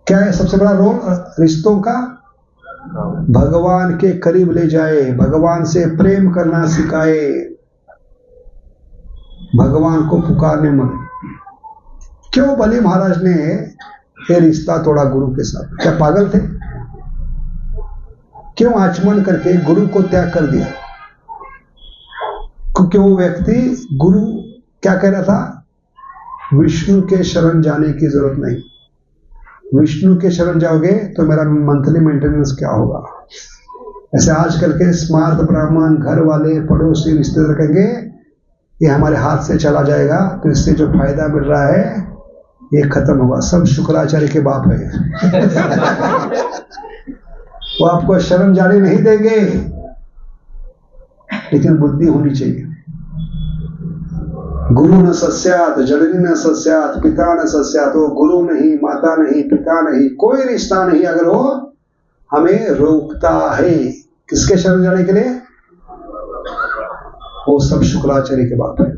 क्या है सबसे बड़ा रोल रिश्तों का? भगवान के करीब ले जाए, भगवान से प्रेम करना सिखाए, भगवान को पुकारने मन। क्यों बलि महाराज ने ये रिश्ता तोड़ा गुरु के साथ? क्या पागल थे? क्यों आचमन करके गुरु को त्याग कर दिया? क्योंकि वो व्यक्ति, गुरु क्या कह रहा था? विष्णु के शरण जाने की जरूरत नहीं। विष्णु के शरण जाओगे तो मेरा मंथली मेंटेनेंस क्या होगा? ऐसे आजकल के स्मार्ट ब्राह्मण, घर वाले, पड़ोसी, रिश्तेदार कहेंगे ये हमारे हाथ से चला जाएगा, तो इससे जो फायदा मिल रहा है ये खत्म होगा। सब शुक्राचार्य के बाप है। वो आपको शरण जाने नहीं देंगे, लेकिन बुद्धि होनी चाहिए। गुरु न सस्यात, जननी न सस्यात, पिता न सस्यात। वो गुरु नहीं, माता नहीं, पिता नहीं, कोई रिश्ता नहीं अगर वो हमें रोकता है किसके शरण जाने के लिए? वो सब शुक्राचार्य के बाप है।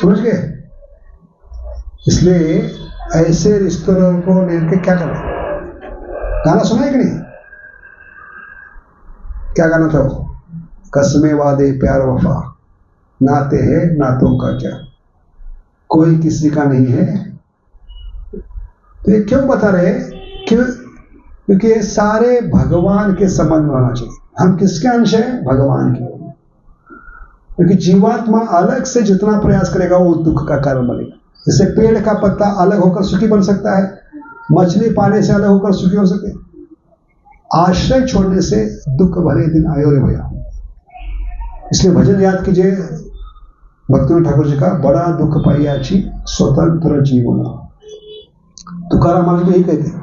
समझ गए? इसलिए ऐसे रिश्तों को लेकर क्या करें? गाना सुना है कि नहीं? क्या गाना था वो? कसमे वादे प्यार वफा, नाते हैं नातों का क्या, कोई किसी का नहीं है। तो ये क्यों बता रहे? क्योंकि ये सारे भगवान के संबंध में होना चाहिए। हम किसके अंश हैं? भगवान के। क्योंकि जीवात्मा अलग से जितना प्रयास करेगा वो दुख का कारण बनेगा। जैसे पेड़ का पत्ता अलग होकर सुखी बन सकता है, मछली पानी से अलग होकर सुखी हो सके। आश्रय छोड़ने से दुख भरे दिन आयो रे भैया। इसलिए भजन याद कीजिए भक्तिविनोद ठाकुर जी का, बड़ा दुख पाइयाची स्वतंत्र जीवन। तुकाराम महाराज भी यही कहते हैं,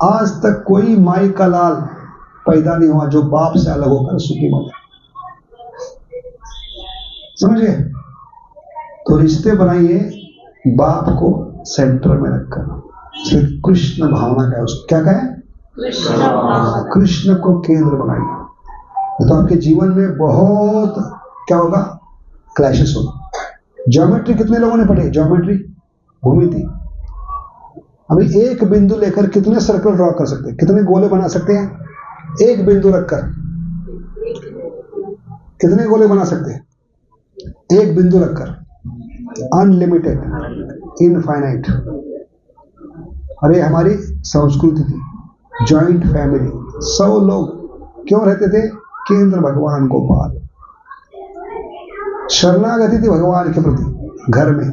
आज तक कोई माई का लाल पैदा नहीं हुआ जो बाप से अलग होकर सुखी बने। समझिए? तो रिश्ते बनाइए बाप को सेंटर में रखकर। कृष्ण भावना का है उसको क्या कहें? कृष्ण को केंद्र बनाइए, तो आपके जीवन में बहुत क्या होगा? क्लैशेस होगा। ज्योमेट्री कितने लोगों ने पढ़ी? ज्योमेट्री भूमि थी। अभी एक बिंदु लेकर कितने सर्कल ड्रॉ कर सकते हैं? कितने गोले बना सकते हैं? एक बिंदु रखकर कितने गोले बना सकते हैं? एक बिंदु रखकर अनलिमिटेड, इनफाइनाइट। अरे हमारी संस्कृति थी जॉइंट फैमिली, 100 लोग क्यों रहते थे? केंद्र भगवान गोपाल। शरणागति थी भगवान के प्रति घर में।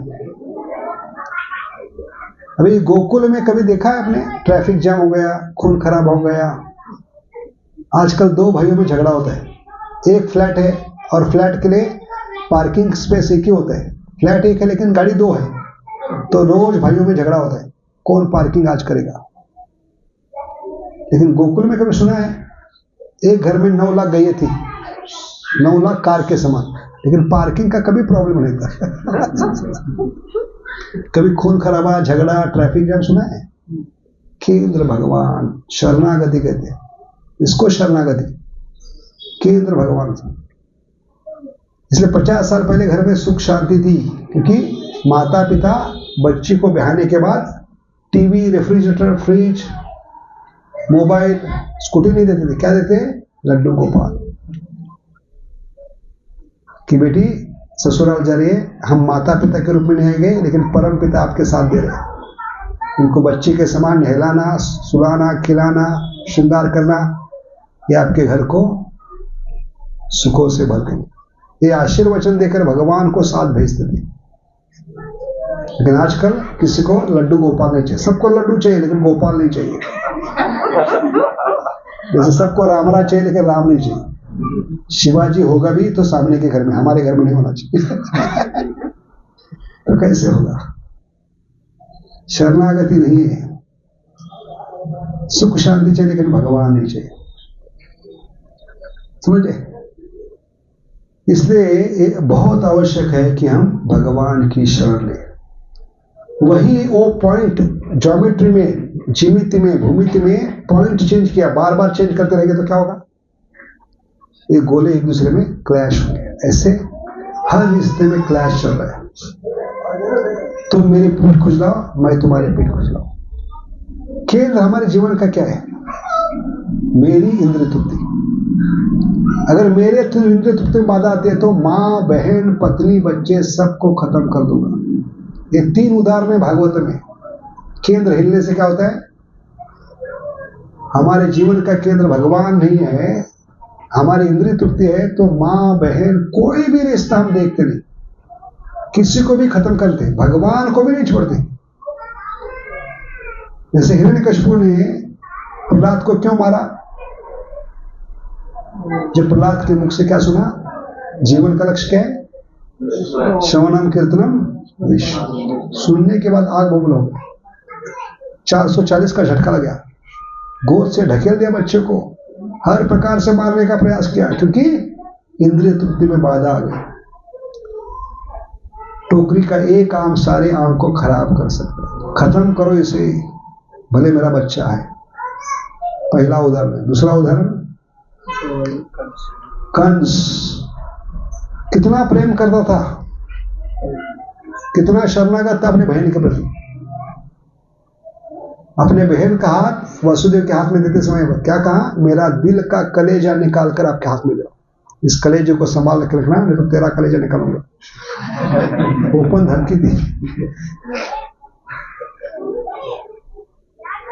अभी गोकुल में कभी देखा है आपने? ट्रैफिक जाम हो गया, खून खराब हो गया। आजकल 2 भाइयों में झगड़ा होता है। एक फ्लैट है और फ्लैट के लिए पार्किंग स्पेस एक ही होता है। फ्लैट एक है लेकिन गाड़ी 2 है, तो रोज भाइयों में झगड़ा होता है कौन पार्किंग आज करेगा। लेकिन गोकुल में कभी सुना है? एक घर में 9 लाख गईए थी, 9 लाख कार के समान, लेकिन पार्किंग का कभी प्रॉब्लम नहीं था। कभी खून खराबा, झगड़ा, ट्रैफिक जाम सुना है? केंद्र भगवान, शरणागति कहते हैं इसको, शरणागति केंद्र भगवान था। इसलिए 50 साल पहले घर में सुख शांति थी, क्योंकि माता पिता बच्ची को ब्याहने के बाद TV, refrigerator, fridge, mobile, scooty नहीं देते थे। क्या देते? लड्डू गोपाल। कि बेटी ससुराल जा रही है, हम माता पिता के रूप में नहीं आएंगे, लेकिन परम पिता आपके साथ दे रहे हैं। उनको बच्चे के समान नहलाना, सुलाना, खिलाना, श्रृंगार करना, ये आपके घर को सुखों से भर देंगे। ये आशीर्वचन देकर भगवान को साथ भेजते थे। लेकिन आजकल किसी को लड्डू गोपाल नहीं चाहिए। सबको लड्डू चाहिए लेकिन गोपाल नहीं चाहिए। जैसे सबको रामराज चाहिए लेकिन राम नहीं चाहिए। शिवाजी होगा भी तो सामने के घर में, हमारे घर में नहीं होना चाहिए। तो कैसे होगा? शरणागति नहीं है। सुख शांति चाहिए लेकिन भगवान नहीं चाहिए। समझे? इसलिए ये बहुत आवश्यक है कि हम भगवान की शरण लें। वही वो पॉइंट ज्योमेट्री में, जिमिति में, भूमिति में पॉइंट चेंज किया, बार बार चेंज करते रहेंगे तो क्या होगा? ये गोले एक दूसरे में क्लैश होंगे। ऐसे हर रिश्ते में क्लैश चल रहा है। तुम मेरी पीठ खुजलाओ, मैं तुम्हारी पीठ खुजलाओ। केंद्र हमारे जीवन का क्या है? मेरी इंद्रिय तृप्ति। अगर मेरे इंद्रिय तृप्ति में बाधा आती है तो माँ, बहन, पत्नी, बच्चे सबको खत्म कर दूंगा। ये 3 उदाहरण है भागवत में। केंद्र हिलने से क्या होता है? हमारे जीवन का केंद्र भगवान नहीं है, हमारी इंद्रिय तृप्ति है, तो माँ, बहन, कोई भी रिश्ता हम देखते नहीं, किसी को भी खत्म करते, भगवान को भी नहीं छोड़ते। जैसे हिरण्यकशिपु ने प्रहलाद को क्यों मारा? जब प्रहलाद के मुख से क्या सुना? जीवन का लक्ष्य क्या है? श्रवणम कीर्तनम विष्णु। सुनने के बाद आग बबूल हो गई, 440 का झटका लग गया, गोद से ढकेल दिया बच्चे को, हर प्रकार से मारने का प्रयास किया, क्योंकि इंद्रिय तृप्ति में बाधा आ गई। टोकरी का एक आम सारे आम को खराब कर सकता है। खत्म करो इसे, भले मेरा बच्चा है। पहला उदाहरण। दूसरा उदाहरण, कंस कितना प्रेम करता था, कितना शरणागत था अपने बहन के प्रति। अपने बहन का हाथ वसुदेव के हाथ में देते समय क्या कहा? मेरा दिल का कलेजा निकाल कर आपके हाथ में दे, इस कलेजे को संभाल के रखना, नहीं तो तेरा कलेजा निकालूंगा। ओपन धमकी दी।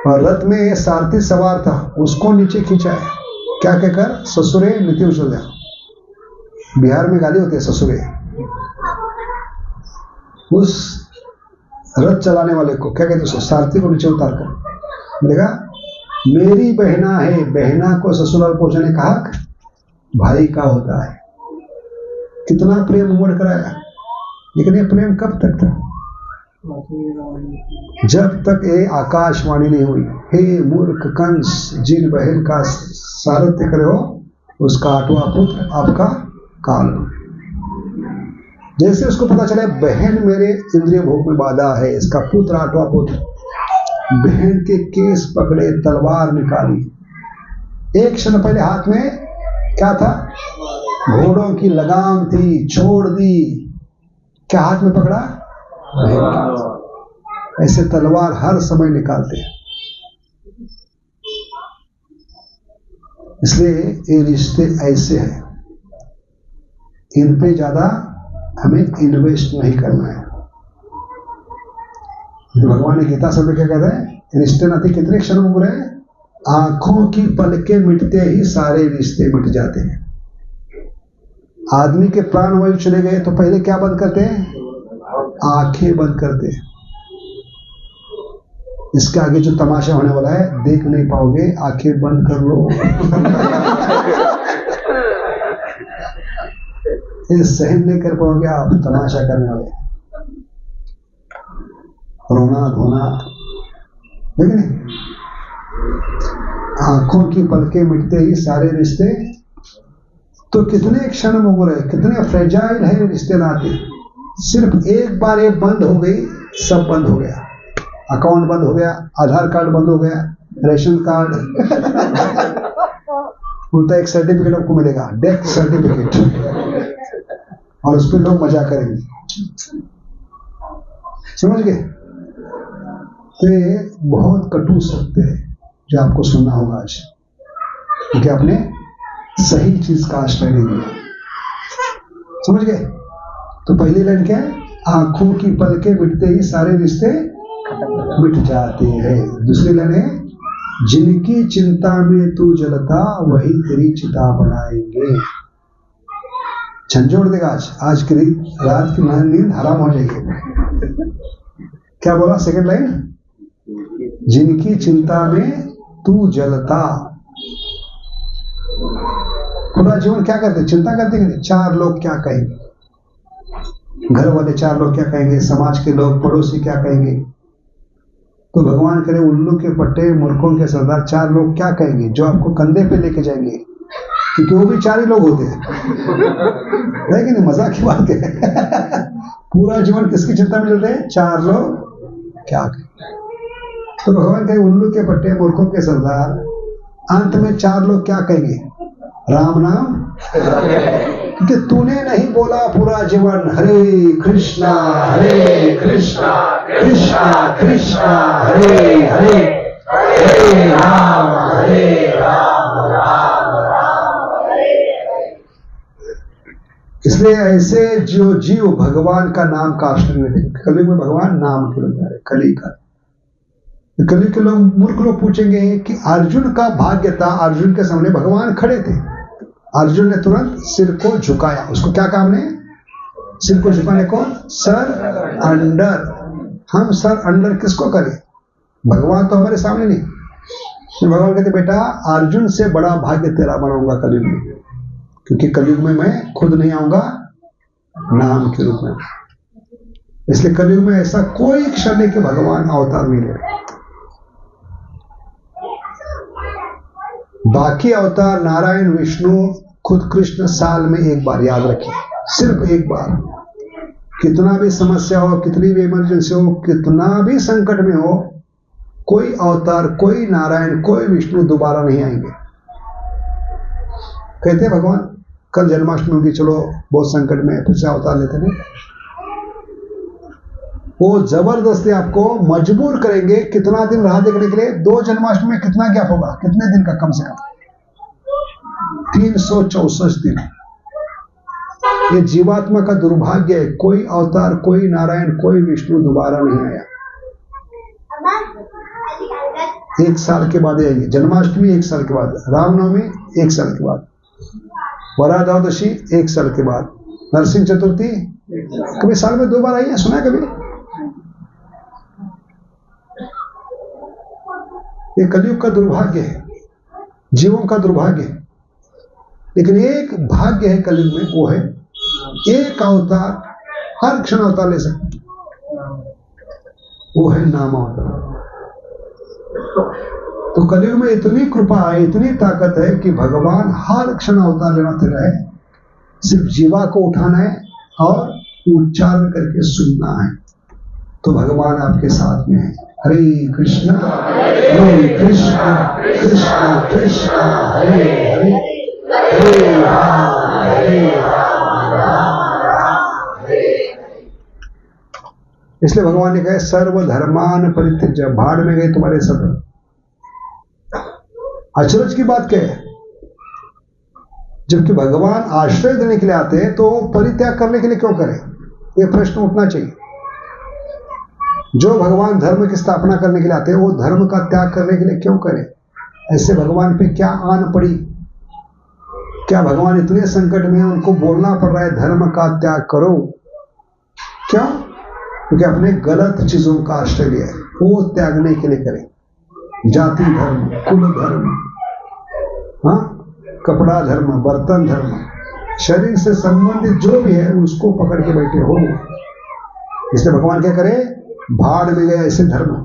और रथ में सारथी सवार था, उसको नीचे खींचा है, क्या कहकर? ससुरे नीति उछल। बिहार में गाली होती है ससुरे। उस रथ चलाने वाले को क्या कहते? सारथी को नीचे उतार कर देखा, मेरी बहना है, बहना को ससुराल पहुंचाने का हक भाई का होता है। कितना प्रेम उमड़ कराया, लेकिन ये प्रेम कब तक था? जब तक ये आकाशवाणी नहीं हुई, हे मूर्ख कंस, जिन बहन का सारथ्य करे हो उसका 8वां पुत्र आपका काल। जैसे उसको पता चला बहन मेरे इंद्रिय भोग में बाधा है, इसका पुत्र 8वां पुत्र, बहन के केस पकड़े, तलवार निकाली। एक क्षण पहले हाथ में क्या था? घोड़ों की लगाम थी, छोड़ दी। क्या हाथ में पकड़ा? ऐसे तलवार हर समय निकालते हैं। इसलिए ये रिश्ते ऐसे हैं, इन पे ज्यादा हमें इन्वेस्ट नहीं करना है। भगवान ने गीता सब में क्या कहता है? रिश्ते नाते कितने क्षण में बुरे हैं? आंखों की पलके मिटते ही सारे रिश्ते मिट जाते हैं। आदमी के प्राण वायु चले गए तो पहले क्या बंद करते हैं? आंखें बंद करते हैं। इसके आगे जो तमाशा होने वाला है देख नहीं पाओगे, आंखें बंद कर लो। ये सहन नहीं कर पाओगे आप तमाशा करने वाले, रोना धोना, लेकिन आंखों की पलके मिटते ही सारे रिश्ते। तो कितने क्षण में हो रहे, कितने फ्रेजाइल है रिश्ते नाते। सिर्फ एक बार ये बंद हो गई, सब बंद हो गया। अकाउंट बंद हो गया, आधार कार्ड बंद हो गया, रेशन कार्ड उल्टा एक सर्टिफिकेट आपको मिलेगा, डेथ सर्टिफिकेट, और उस पर लोग मजा करेंगे। समझ गए? तो ये बहुत कटु सत्य है जो आपको सुनना होगा आज, क्योंकि आपने सही चीज का आश्रय नहीं लिया। समझ गए? तो पहली लाइन क्या है? आंखों की पलके मिटते ही सारे रिश्ते मिट जाते हैं। दूसरी लाइन है, जिनकी चिंता में तू जलता वही तेरी चिता बनाएंगे। झंझोड़ देगा आज की रात की नींद हराम हो जाएगी। क्या बोला सेकंड लाइन? जिनकी चिंता में तू जलता। पूरा जीवन क्या करते? चिंता करते कि नहीं? 4 लोग क्या कहेंगे, घर वाले 4 लोग क्या कहेंगे, समाज के लोग, पड़ोसी क्या कहेंगे। तो भगवान करे उल्लू के पट्टे, मूर्खों के सरदार 4 लोग क्या कहेंगे, जो आपको कंधे पे लेके जाएंगे। क्योंकि वो भी 4 ही लोग होते हैं, है कि नहीं? मजाक की बात है। पूरा जीवन किसकी चिंता में चलते हैं? 4 लोग क्या करें? तो भगवान कहे उल्लू के पट्टे मूर्खों के सरदार, अंत में 4 लोग क्या कहेंगे? राम नाम, क्योंकि तूने नहीं बोला पूरा जीवन हरे कृष्णा कृष्णा कृष्णा हरे हरे, हरे राम राम राम हरे। इसलिए ऐसे जो जीव भगवान का नाम का आश्रय लेते हैं, कलयुग में भगवान नाम के लोग जा रहे, कली का। कलयुग के लोग, मूर्ख लोग पूछेंगे कि अर्जुन का भाग्य था, अर्जुन के सामने भगवान खड़े थे, अर्जुन ने तुरंत सिर को झुकाया। उसको क्या काम ने? सिर को झुकाने को सर अंडर। हम सर अंडर किसको करें? भगवान तो हमारे सामने नहीं। तो भगवान कहते बेटा अर्जुन से बड़ा भाग्य तेरा बनाऊंगा कलयुग में, क्योंकि कलयुग में मैं खुद नहीं आऊंगा, नाम के रूप में। इसलिए कलयुग में ऐसा कोई क्षण नहीं कि भगवान अवतार नहीं ले रहे। बाकी अवतार नारायण विष्णु खुद कृष्ण साल में एक बार, याद रखिए, सिर्फ एक बार। कितना भी समस्या हो, कितनी भी इमरजेंसी हो, कितना भी संकट में हो, कोई अवतार, कोई नारायण, कोई विष्णु दोबारा नहीं आएंगे। कहते हैं भगवान कल जन्माष्टमी होगी, चलो बहुत संकट में, फिर से अवतार लेते नहीं। वो जबरदस्ती आपको मजबूर करेंगे कितना दिन राह देखने के लिए। 2 जन्माष्टमी में कितना गैप होगा? कितने दिन का? कम से कम 364 दिन। ये जीवात्मा का दुर्भाग्य है, कोई अवतार, कोई नारायण, कोई विष्णु दोबारा नहीं आया। 1 साल के बाद आएंगे। जन्माष्टमी 1 साल के बाद, रामनवमी 1 साल के बाद, वराहद्वादशी 1 साल के बाद, नरसिंह चतुर्थी कभी साल में 2 बार आई है? सुना है कभी? ये कलयुग का दुर्भाग्य है, जीवों का दुर्भाग्य है। लेकिन एक भाग्य है कलयुग में, वो है एक अवतार, हर क्षण अवतार ले सकते, वो है नाम अवतार। तो कलयुग में इतनी कृपा है, इतनी ताकत है कि भगवान हर क्षण अवतार लेना तैयार है। सिर्फ जीवा को उठाना है और उच्चारण करके सुनना है, तो भगवान आपके साथ में है। हरे कृष्णा कृष्णा कृष्णा हरे हरे, हरे राम राम हरे। इसलिए भगवान ने कहा सर्व धर्मान परित्यज्य, भाड़ में गए तुम्हारे सब। अचरज की बात क्या है? जबकि भगवान आश्रय देने के लिए आते हैं तो परित्याग करने के लिए क्यों करें? यह प्रश्न उठना चाहिए। जो भगवान धर्म की स्थापना करने के लिए आते हैं वो धर्म का त्याग करने के लिए क्यों करें? ऐसे भगवान पे क्या आन पड़ी? क्या भगवान इतने संकट में उनको बोलना पड़ रहा है धर्म का त्याग करो? क्यों? क्योंकि अपने गलत चीजों का आश्रय लिया है, वो त्यागने के लिए करें। जाति धर्म, कुल धर्म, हाँ, कपड़ा धर्म, बर्तन धर्म, शरीर से संबंधित जो भी है उसको पकड़ के बैठे हो। इसलिए भगवान क्या करे? भाड़ में गए ऐसे धर्म,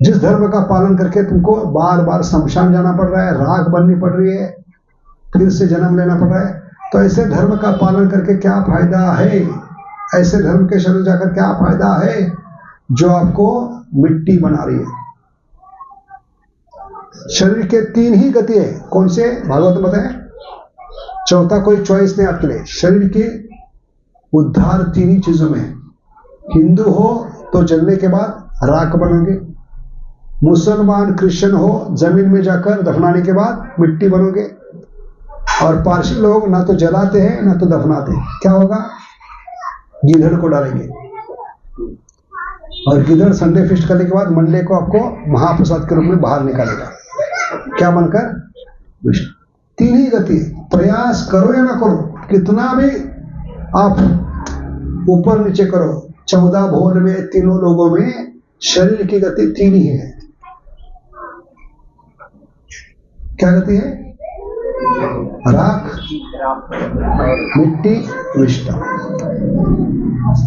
जिस धर्म का पालन करके तुमको बार बार शमशान जाना पड़ रहा है, राख बननी पड़ रही है, फिर से जन्म लेना पड़ रहा है, तो ऐसे धर्म का पालन करके क्या फायदा है? ऐसे धर्म के शरीर जाकर क्या फायदा है जो आपको मिट्टी बना रही है? शरीर के 3 ही गति है। कौन से? भागवत में बताएं, चौथा कोई चॉइस नहीं आपके लिए। शरीर के उद्धार 3 ही चीजों में है। हिंदू हो तो जलने के बाद राख बनोगे, मुसलमान क्रिश्चियन हो जमीन में जाकर दफनाने के बाद मिट्टी बनोगे, और पारसी लोग ना तो जलाते हैं ना तो दफनाते हैं। क्या होगा? गीदड़ को डालेंगे, और गीदड़ संडे फिस्ट करने के बाद मंडे को आपको महाप्रसाद के रूप में बाहर निकालेगा। क्या बनकर? विष्णु। 3 ही गति। प्रयास करो या ना करो, कितना भी आप ऊपर नीचे करो, 14 भुवन में तीनों लोगों में शरीर की गति 3 ही है। क्या गति है? राख, मिट्टी, विष्टा।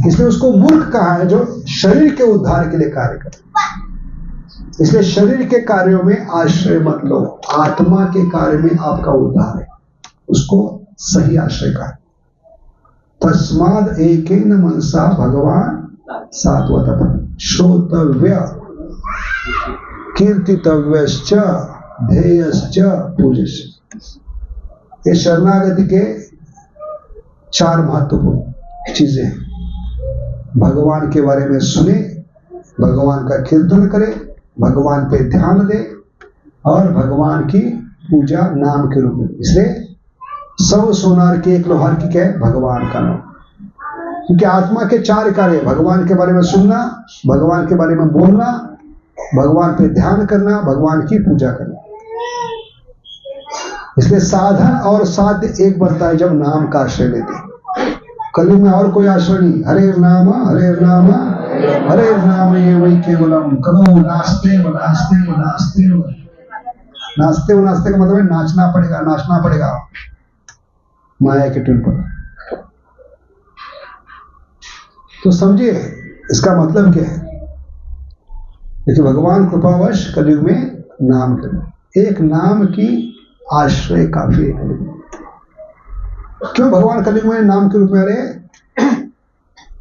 इसलिए उसको मूर्ख कहा है जो शरीर के उद्धार के लिए कार्य करे। इसलिए शरीर के कार्यों में आश्रय मत लो, आत्मा के कार्य में आपका उद्धार है, उसको सही आश्रय का। तस्माद एकेन मनसा भगवान सात्वत श्रोतव्य कीर्तितव्यश्च ध्येयश्च पूज्यश्च। ये शरणागति के 4 महत्वपूर्ण चीजें हैं। भगवान के बारे में सुने, भगवान का कीर्तन करे, भगवान पे ध्यान दे और भगवान की पूजा नाम के रूप में। इसलिए 100 सोनार की 1 लोहार की क्या है? भगवान का नाम। क्योंकि आत्मा के 4 कार्य, भगवान के बारे में सुनना, भगवान के बारे में बोलना, भगवान पे ध्यान करना, भगवान की पूजा करना। इसलिए साधन और साध्य एक बनता है जब नाम का आश्रय लेते हैं। कलयुग में और कोई आश्रय नहीं। हरे नाम हरे नाम हरे नाम ये वही केवलम करो नाचते व नाचते व नाचते व नाचते व नाचते का मतलब है नाचना पड़ेगा, नाचना पड़ेगा माया के टूल पर। तो समझिए इसका मतलब क्या है? देखिए भगवान कृपावश कलयुग में नाम करें, एक नाम की आश्रय काफी है। क्यों भगवान कलयुग में नाम के रूप में आ रहे हैं?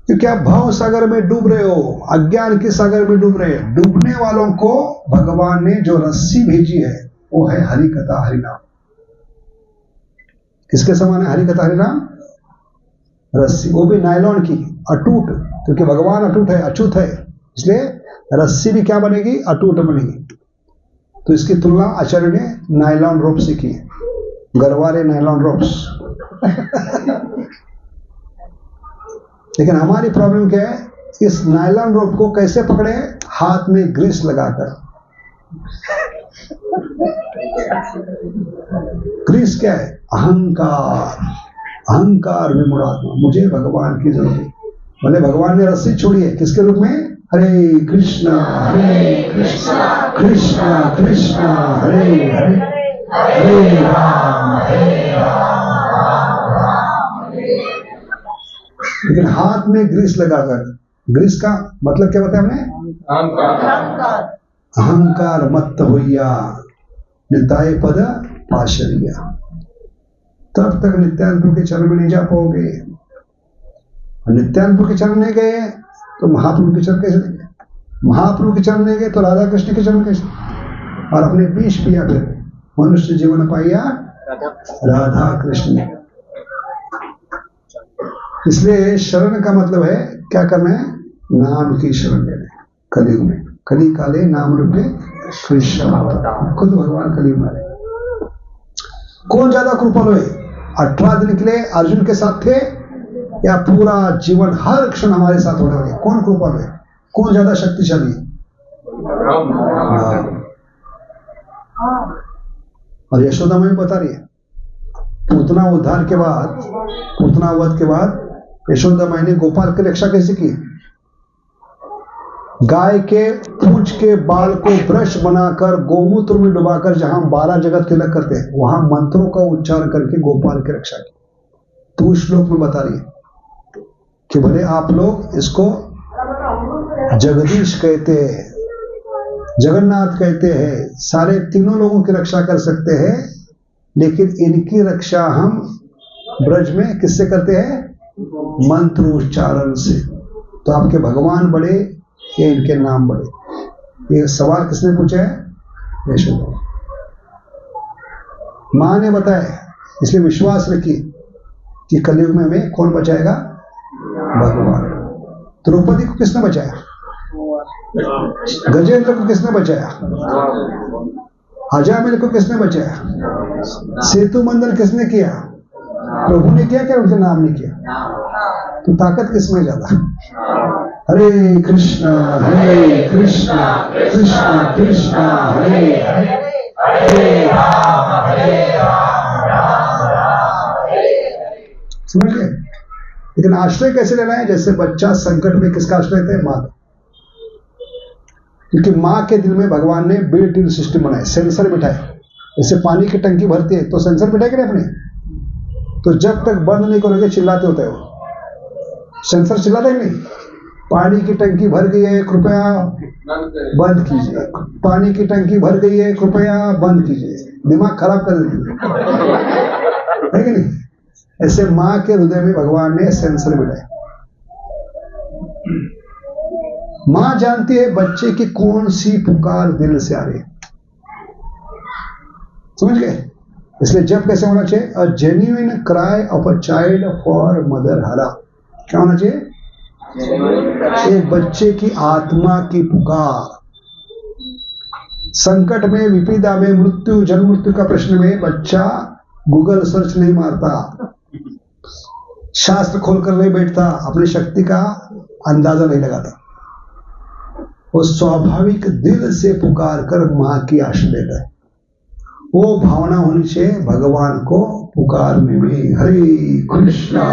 क्योंकि आप भाव सागर में डूब रहे हो, अज्ञान के सागर में डूब रहे हैं। डूबने वालों को भगवान ने जो रस्सी भेजी है वो है हरि कथा हरि नाम। किसके समान है हरि कथा हरि नाम? रस्सी, वो भी नायलॉन की, अटूट। क्योंकि भगवान अटूट है, अछूत है, इसलिए रस्सी भी क्या बनेगी? अटूट बनेगी। तो इसकी तुलना आचार्य ने नायलॉन रोप से की, गरवारे नायलॉन रोप्स। लेकिन हमारी प्रॉब्लम क्या है? इस नायलॉन रोप को कैसे पकड़े? हाथ में ग्रीस लगाकर। ग्रीस क्या है? अहंकार। अहंकार विमूढ़ात्मा, मुझे भगवान की जरूरत है। भले भगवान ने रस्सी छोड़ी है, किसके रूप में? हरे कृष्णा कृष्णा कृष्णा हरे हरे हरे राम लेकिन हाथ में ग्रीस लगाकर। ग्रीस का मतलब क्या बताया हमने? अहंकार मत होइया निताय पद पाशरिया। तब तक नित्यानंद के चरण में नहीं जा पाओगे। नित्यानंद के चरण नहीं गए तो महाप्रभु के चरण कैसे गए? महाप्रभु के चरण नहीं गए तो राधा कृष्ण के चरण कैसे? और अपने विष पिया, फिर मनुष्य जीवन पाइया राधा कृष्ण। इसलिए शरण का मतलब है क्या करना है? नाम की शरण लेना। कलयुग में कली काले नाम रूपे कृष्ण, खुद भगवान कलयुग में आए। कौन ज्यादा कृपालु है? 18 दिन के लिए अर्जुन के साथ थे या पूरा जीवन हर क्षण हमारे साथ होने वाले? कौन कृपालु है? कौन ज्यादा शक्तिशाली है? और यशोदा में बता रही है, पूतना उद्धार के बाद, पूतना वध के बाद यशोदा माई ने गोपाल की रक्षा कैसे की? गाय के पूंछ के बाल को ब्रश बनाकर गोमूत्र में डुबाकर जहां 12 जगह तिलक करते हैं वहां मंत्रों का उच्चारण करके गोपाल की रक्षा की। तो उस श्लोक में बता रही है कि भले आप लोग इसको जगदीश कहते हैं, जगन्नाथ कहते हैं, सारे तीनों लोगों की रक्षा कर सकते हैं, लेकिन इनकी रक्षा हम ब्रज में किससे करते हैं? मंत्र उच्चारण से। तो आपके भगवान बड़े या इनके नाम बड़े? ये सवाल किसने पूछा है? यशोदा मां ने बताया। इसलिए विश्वास रखिए कि कलयुग में हमें कौन बचाएगा? भगवान। द्रौपदी को किसने बचाया? गजेंद्र को किसने बचाया? अजामिल को किसने बचाया? सेतु मंदन किसने किया? प्रभु ने किया क्या? उनके नाम ने किया। तो ताकत किसमें ज्यादा? हरे कृष्णा कृष्णा कृष्णा हरे हरे हरे राम राम समझ गए? लेकिन आश्रय कैसे लेना है? जैसे बच्चा संकट में किसका आश्रय लेता है? माँ का। क्योंकि माँ के दिल में भगवान ने बिल्ट इन सिस्टम बनाए, सेंसर बिठाए। जैसे पानी की टंकी भरती है तो सेंसर बिठाए कि अपने, तो जब तक बंद नहीं करोगे चिल्लाते होते हो। सेंसर चिल्लाता ही नहीं, पानी की टंकी भर गई है, कृपया बंद कीजिए। पानी की टंकी भर गई है, कृपया बंद कीजिए। दिमाग खराब कर देती है कि नहीं? ऐसे माँ के हृदय में भगवान ने सेंसर बिठाए। माँ जानती है बच्चे की कौन सी पुकार दिल से आ रही है, समझ गए? इसलिए जब कैसे होना चाहिए? A genuine cry of a child for mother हरा। क्या होना चाहिए? एक बच्चे की आत्मा की पुकार। संकट में, विपदा में, मृत्यु, जन्म मृत्यु का प्रश्न में बच्चा गूगल सर्च नहीं मारता, शास्त्र खोलकर नहीं बैठता, अपनी शक्ति का अंदाजा नहीं लगाता। वो स्वाभाविक दिल से पुकार कर मां की आशा लेता है। वो भावना होनी चाहिए भगवान को पुकारने में। हरे कृष्णा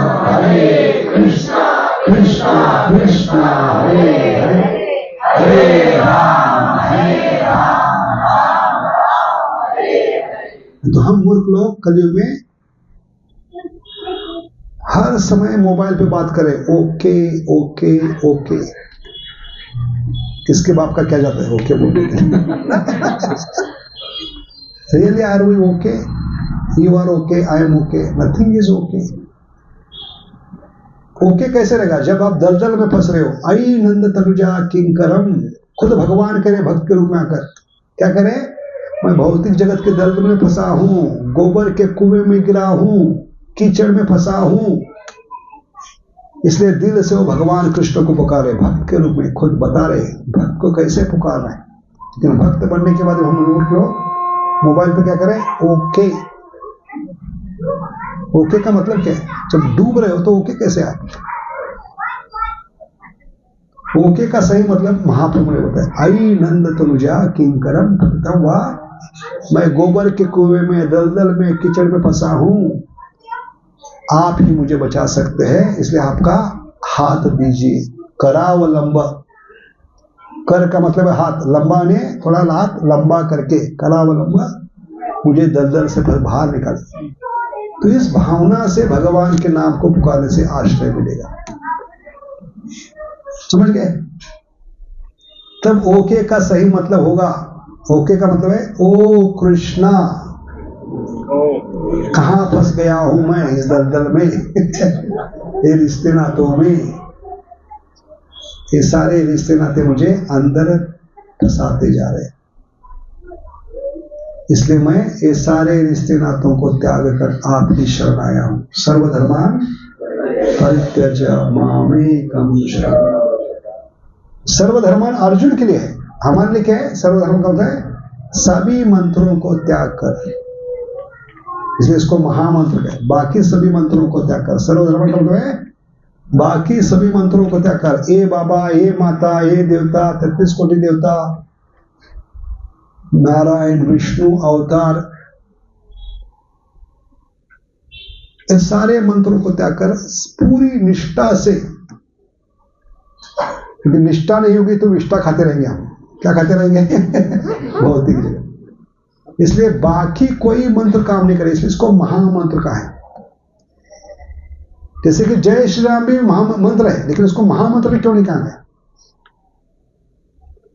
कृष्णा कृष्णा हरे हरे, हरे राम तो हम मूर्ख लोग कलयुग में हर समय मोबाइल पे बात करें, ओके ओके ओके। किसके बाप का क्या जाता है ओके बोलते हैं। Really are we okay? You are okay, I am okay, nothing is okay. Okay कैसे रहेगा जब आप दलदल में फंस रहे हो? आई नंद तनुजा किंकरम। खुद भगवान करे भक्त के रूप में आकर क्या करे? मैं भौतिक जगत के दलदल में फंसा हूं, गोबर के कुएं में गिरा हूं, कीचड़ में फंसा हूं। इसलिए दिल से वो भगवान कृष्ण को पुकारे भक्त के रूप में। खुद बता रहे भक्त को कैसे पुकारना है। लेकिन भक्त बनने के बाद हम लोग मोबाइल पे क्या करें? ओके। ओके का मतलब क्या है? जब डूब रहे हो तो ओके कैसे आप? ओके का सही मतलब महाप्रभु ने बताया, आई नंद तनुजा किंकरम भक्तम वा। मैं गोबर के कुएं में, दलदल में, कीचड़ में फंसा हूं, आप ही मुझे बचा सकते हैं। इसलिए आपका हाथ दीजिए। करावलंब, कर का मतलब है हाथ, लंबा ने थोड़ा हाथ लंबा करके, करावलंब, मुझे दलदल से बाहर निकाल। तो इस भावना से भगवान के नाम को पुकारने से आश्रय मिलेगा। समझ गए? तब ओके का सही मतलब होगा, ओके का मतलब है ओ कृष्णा, कहां फंस गया हूं मैं इस दलदल में। ये रिश्ते नातों में, ये सारे रिश्ते नाते मुझे अंदर फंसाते जा रहे हैं। इसलिए मैं ये सारे रिश्ते नातों को त्याग कर आपकी शरण आया हूं। सर्वधर्मान परित्यज मामेकम शरणं। सर्वधर्मान अर्जुन के लिए है, हमारे लिए क्या है? सर्वधर्म का मतलब है सभी मंत्रों को त्याग कर। इसलिए इसको महामंत्र कहे। बाकी सभी मंत्रों को त्याग कर। सर्वधर्म का मतलब है बाकी सभी मंत्रों को त्याग कर। ए बाबा, ए माता, ए देवता, 33 कोटि देवता, नारायण, विष्णु अवतार, इन सारे मंत्रों को त्याग कर पूरी निष्ठा से। क्योंकि निष्ठा नहीं होगी तो विष्ठा खाते रहेंगे हम। क्या खाते रहेंगे? भौतिक जगत। इसलिए बाकी कोई मंत्र काम नहीं करे, इसलिए इसको महामंत्र कहा है। जैसे कि जय श्री राम भी महामंत्र है, लेकिन उसको महामंत्र भी क्यों नहीं कहा गया?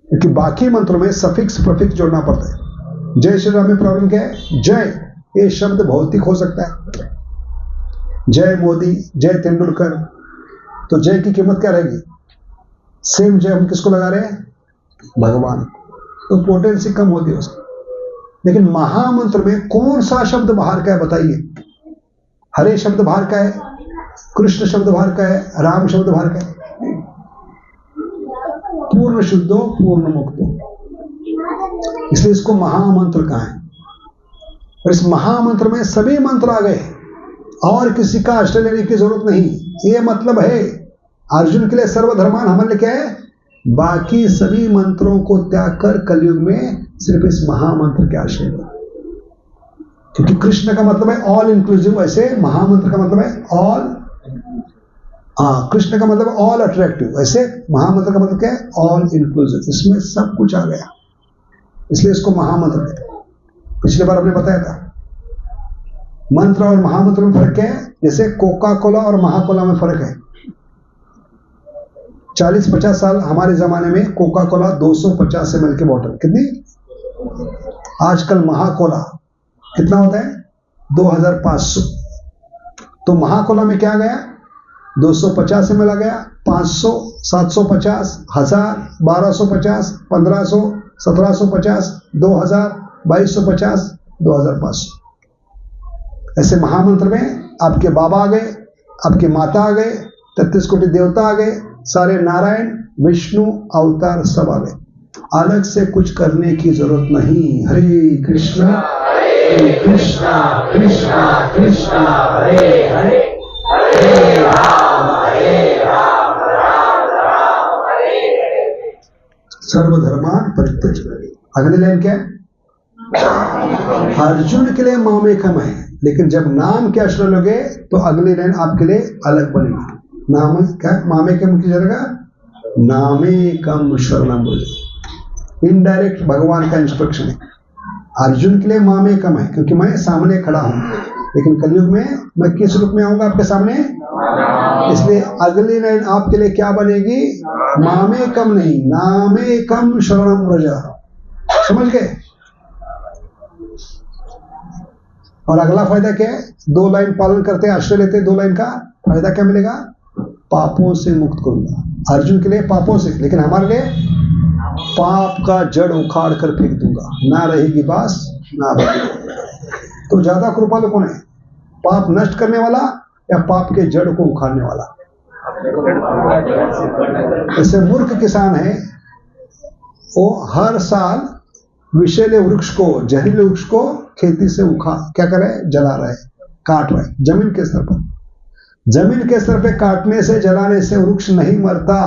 क्योंकि बाकी मंत्रों में सफिक्स प्रफिक्स जोड़ना पड़ता है। जय श्री राम में प्रॉब्लम क्या है? जय, ये शब्द भौतिक हो सकता है। जय मोदी, जय तेंदुलकर, तो जय की कीमत क्या रहेगी? सेम जय हम किसको लगा रहे हैं? भगवान। तो पोटेंसी कम होती है उसकी। लेकिन महामंत्र में कौन सा शब्द बाहर का है बताइए? हरे शब्द बाहर का है, कृष्ण शब्द बाहर का है, राम शब्द बाहर का है। पूर्ण शुद्धो पूर्ण मुक्तो, इसलिए इसको महामंत्र कहा है। और इस महामंत्र में सभी मंत्र आ गए और किसी का आश्रय लेने की जरूरत नहीं। ये मतलब है अर्जुन के लिए सर्वधर्मान, हमारे लिए क्या है? बाकी सभी मंत्रों को त्याग कर कलयुग में सिर्फ इस महामंत्र के आश्रय लो। क्योंकि कृष्ण का मतलब है ऑल इंक्लूसिव, ऐसे महामंत्र का मतलब है ऑल, कृष्ण का मतलब ऑल अट्रैक्टिव, ऐसे महामंत्र का मतलब क्या है? All inclusive. इसमें सब कुछ आ गया, इसलिए इसको महामंत्र कहते हैं। पिछले बार हमने बताया था मंत्र और महामंत्र में फर्क क्या है। जैसे कोका कोला और महाकोला में फर्क है। 40-50 साल हमारे जमाने में कोका कोला 250 ml की बोतल कितनी, आजकल महाकोला कितना होता है 2500। तो महाकोला में क्या गया, 250 ml आ गया, 500, 750, 1000, 1250, 1500, 1750, 2000, 2250, 2500। ऐसे महामंत्र में आपके बाबा आ गए, आपके माता आ गए, 33 कोटि देवता आ गए, सारे नारायण विष्णु अवतार सब आ गए। अलग से कुछ करने की जरूरत नहीं। हरे कृष्णा कृष्णा कृष्णा कृष्णा हरे हरे, हरे राम राम राम हरे हरे। सर्वधर्मान परित्यज्य। अगली लाइन क्या है, अर्जुन के लिए मामेकम है, लेकिन जब नाम के अक्षर लोगे तो अगली लाइन आपके लिए अलग बनेगी। नाम क्या, मामेकम की जगह नामेकम शरणम बोले। इनडायरेक्ट भगवान का इंस्ट्रक्शन है। अर्जुन के लिए मामेकम है क्योंकि मैं सामने खड़ा हूं, लेकिन कलयुग में मैं किस रूप में आऊंगा आपके सामने, इसलिए अगली लाइन आपके लिए क्या बनेगी, मामेकम नहीं, नामेकम शरणम व्रज। समझ गए। और अगला फायदा क्या है, 2 लाइन पालन करते आश्रय लेते, 2 लाइन का फायदा क्या मिलेगा, पापों से मुक्त करूंगा। अर्जुन के लिए पापों से, लेकिन हमारे लिए पाप का जड़ उखाड़ कर फेंक दूंगा, ना रहेगी बास ना बनेगी। तो ज्यादा कृपालु कौन है, पाप नष्ट करने वाला या पाप के जड़ को उखाड़ने वाला। जैसे मूर्ख किसान है, वो हर साल विषैले वृक्ष को, जहरीले वृक्ष को खेती से क्या कर रहे हैं, जला रहे, काट रहे, जमीन के स्तर पर। जमीन के स्तर पे काटने से, जलाने से वृक्ष नहीं मरता,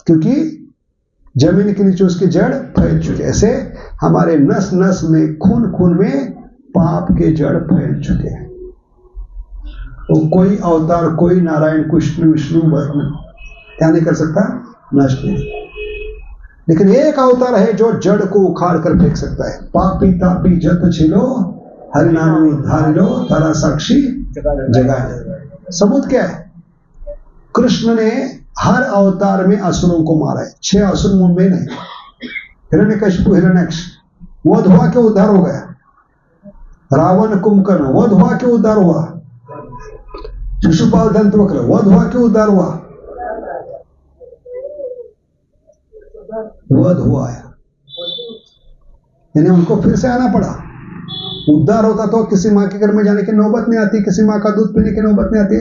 क्योंकि जमीन के नीचे उसकी जड़ फैल चुकी है। ऐसे हमारे नस नस में, खून खून में पाप के जड़ फैल चुके हैं। तो कोई अवतार, कोई नारायण, कृष्ण, विष्णु क्या नहीं कर सकता, नष्ट नहीं। लेकिन एक अवतार है जो जड़ को उखाड़ कर फेंक सकता है। पापी तापी जत छिलो, हरिनामी धारी लो, तारा साक्षी जगाए। सबूत क्या है, कृष्ण ने हर अवतार में असुरों को मारा है। 6 असुर मुंबई नहीं, हिरण्यकशिपु, हिरण्यक्ष वध हुआ के उद्धार हो गया, रावण कुंभकर्ण वध हुआ के उद्धार हुआ, शिशुपाल दंतवक्र वध हुआ के उद्धार हुआ, वध हुआ है, यानी उनको फिर से आना पड़ा। उद्धार होता तो किसी माँ के घर में जाने की नौबत नहीं आती, किसी माँ का दूध पीने की नौबत नहीं आती,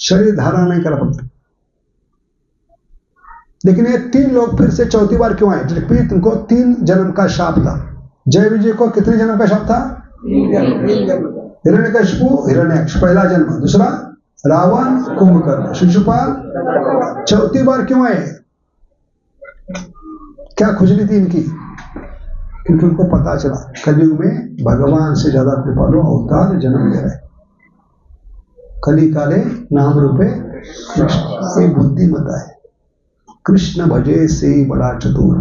शरीर धारण नहीं कर पड़ता। लेकिन ये 3 लोग फिर से चौथी बार क्यों आए, जबकि तुमको 3 जन्म का शाप था। जय विजय को कितने जन्म का शाप था, हिरण्यकशिपु, हिरण्यक्ष पहला जन्म, दूसरा रावण, कुंभकर्ण, शिशुपाल, चौथी बार क्यों आए, क्या खुजली थी इनकी, क्योंकि उनको पता चला कलयुग में भगवान से ज्यादा कृपालु अवतार जन्म ले रहे। कली काले नाम रूपे कृष्ण, ये बुद्धिमता है। कृष्ण भजे से बड़ा चतुर,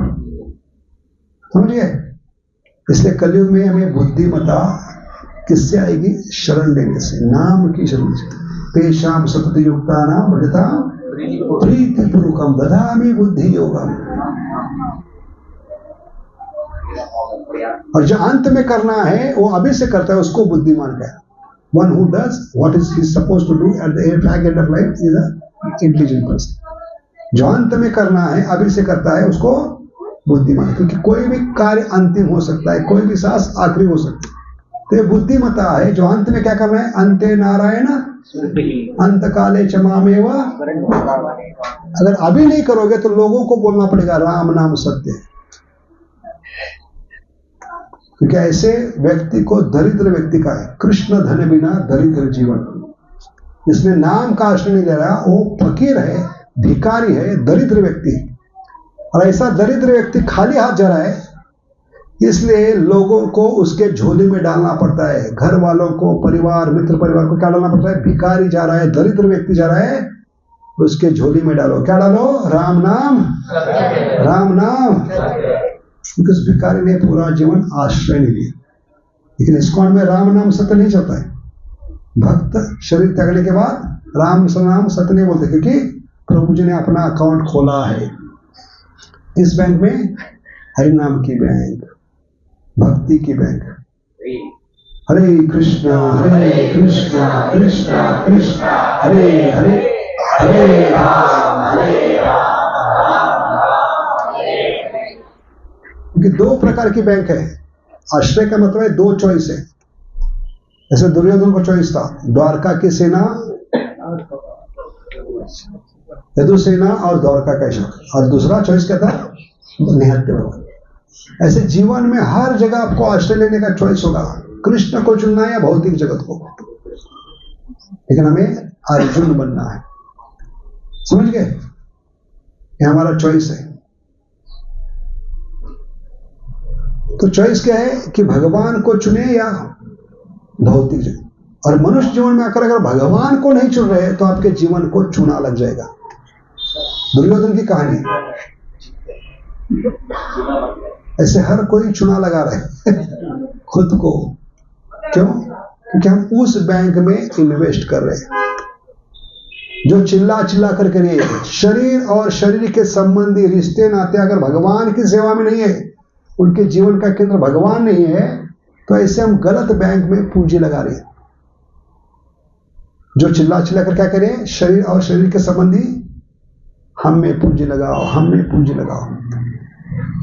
समझिए। इसलिए कलयुग में हमें बुद्धिमता किससे आएगी, शरण लेने से, नाम की शरण से। पेशाम सतत युक्ता नाम भजता प्रीति पूर्वकम ददामि बुद्धि योगम। और जो अंत में करना है वो अभी से करता है, उसको बुद्धिमान कहता है। One who does what is he supposed to do at the end of life is an intelligent person. जो अंत में करना है अभी से करता है, उसको बुद्धिमान, क्योंकि कोई भी कार्य अंतिम हो सकता है, कोई भी सांस आखिरी हो सकती है। तो ये बुद्धिमता है जो अंत में क्या करना है, अंते नारायण अंत काले चमामेव। अगर अभी नहीं करोगे तो लोगों को बोलना पड़ेगा राम नाम सत्य है, क्योंकि ऐसे व्यक्ति को दरिद्र व्यक्ति का है। कृष्ण धन बिना दरिद्र जीवन, जिसने नाम का आश्रय नहीं ले रहा वो फकीर है, भिखारी है, दरिद्र व्यक्ति। और ऐसा दरिद्र व्यक्ति खाली हाथ जा रहा है, इसलिए लोगों को उसके झोली में डालना पड़ता है। घर वालों को, परिवार, मित्र परिवार को क्या डालना पड़ता है, भिखारी जा रहा है, दरिद्र व्यक्ति जा रहा है, उसके झोली में डालो, क्या डालो, राम नाम, राम नाम। क्योंकि उस भिखारी ने पूरा जीवन आश्रय नहीं लिया। लेकिन इस्कॉन में राम नाम सत्य नहीं चलता है। भक्त शरीर त्यागने के बाद राम नाम सत्य नहीं बोलते, क्योंकि प्रभु जी ने अपना अकाउंट खोला है इस बैंक में, हरिनाम की बैंक, भक्ति की बैंक। हरे कृष्णा कृष्णा कृष्णा हरे हरे, हरे राम क्योंकि दो प्रकार की बैंक है। आश्रय का मतलब है दो चॉइस है। जैसे दुर्योधन को चॉइस था, द्वारका की सेना, यदु सेना और द्वारका का ईश्वर, और दूसरा चॉइस क्या था, निहत्य भगवान। ऐसे जीवन में हर जगह आपको आश्रय लेने का चॉइस होगा, कृष्ण को चुनना है या भौतिक जगत को, लेकिन हमें अर्जुन बनना है। समझ गए? ये हमारा चॉइस है। तो चॉइस क्या है कि भगवान को चुने या भौतिक जगत। और मनुष्य जीवन में आकर अगर भगवान को नहीं चुन रहे तो आपके जीवन को चुना लग जाएगा। दुर्योधन की कहानी, ऐसे हर कोई चुना लगा रहे खुद को। क्यों? क्योंकि हम उस बैंक में इन्वेस्ट कर रहे हैं जो चिल्ला चिल्ला करके नहीं है। शरीर और शरीर के संबंधी रिश्ते नाते अगर भगवान की सेवा में नहीं है, उनके जीवन का केंद्र भगवान नहीं है, तो ऐसे हम गलत बैंक में पूंजी लगा रहे हैं। जो चिल्ला चिल्ला कर क्या करें, शरीर और शरीर के संबंधी हम में पूंजी लगाओ, हम में पूंजी लगाओ।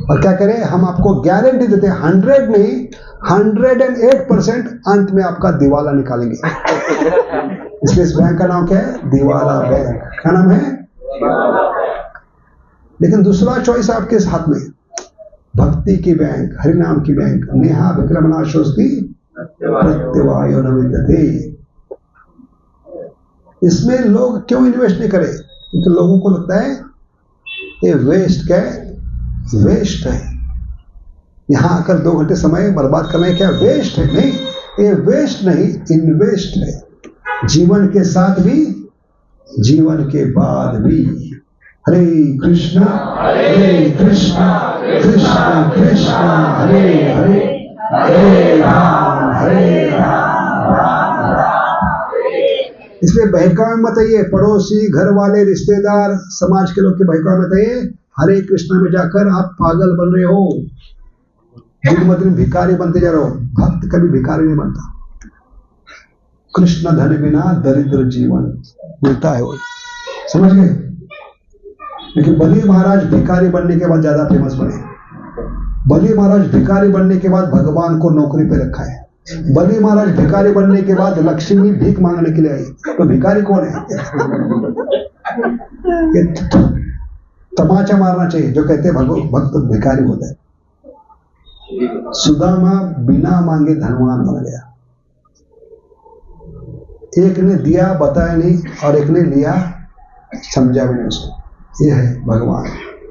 और क्या करें, हम आपको गारंटी देते हैं 100 नहीं 108% अंत में आपका दिवाला निकालेंगे। इसलिए इस बैंक का नाम क्या है, दिवाला बैंक। क्या नाम है? लेकिन दूसरा चॉइस आपके हाथ में, भक्ति की बैंक, हरिनाम की बैंक। नेहा विक्रमणा शोस्ति प्रत्यवायो न विद्यते। इसमें लोग क्यों इन्वेस्ट नहीं करें? क्योंकि लोगों को लगता है ये वेस्ट, क्या है, वेस्ट है। यहां आकर 2 घंटे समय बर्बाद करना है, क्या वेस्ट है? नहीं, ये वेस्ट नहीं, इन्वेस्ट है। जीवन के साथ भी, जीवन के बाद भी। हरे कृष्णा कृष्णा कृष्णा हरे हरे, हरे राम राम राम। इसलिए बहकावे मत आइए, पड़ोसी, घर वाले, रिश्तेदार, समाज के लोग के बहकावे मत आइए। हरे कृष्णा में जाकर आप पागल बन रहे हो, दिन ब दिन भिखारी बनते जा रहे हो। भक्त कभी भिखारी नहीं बनता। कृष्ण धन बिना दरिद्र जीवन मिलता है वो, समझ गए? लेकिन बली महाराज भिखारी बनने के बाद ज्यादा फेमस बने। बली महाराज भिखारी बनने के बाद भगवान को नौकरी पे रखा है। बली महाराज भिखारी बनने के बाद लक्ष्मी भीख मांगने के लिए आई। तो भिखारी कौन है? ये तमाचा मारना चाहिए जो कहते हैं भक्त भिखारी होता है। सुदामा बिना मांगे धनवान बन गया। एक ने दिया बताया नहीं और एक ने लिया समझा भी नहीं उसको। ये है भगवान,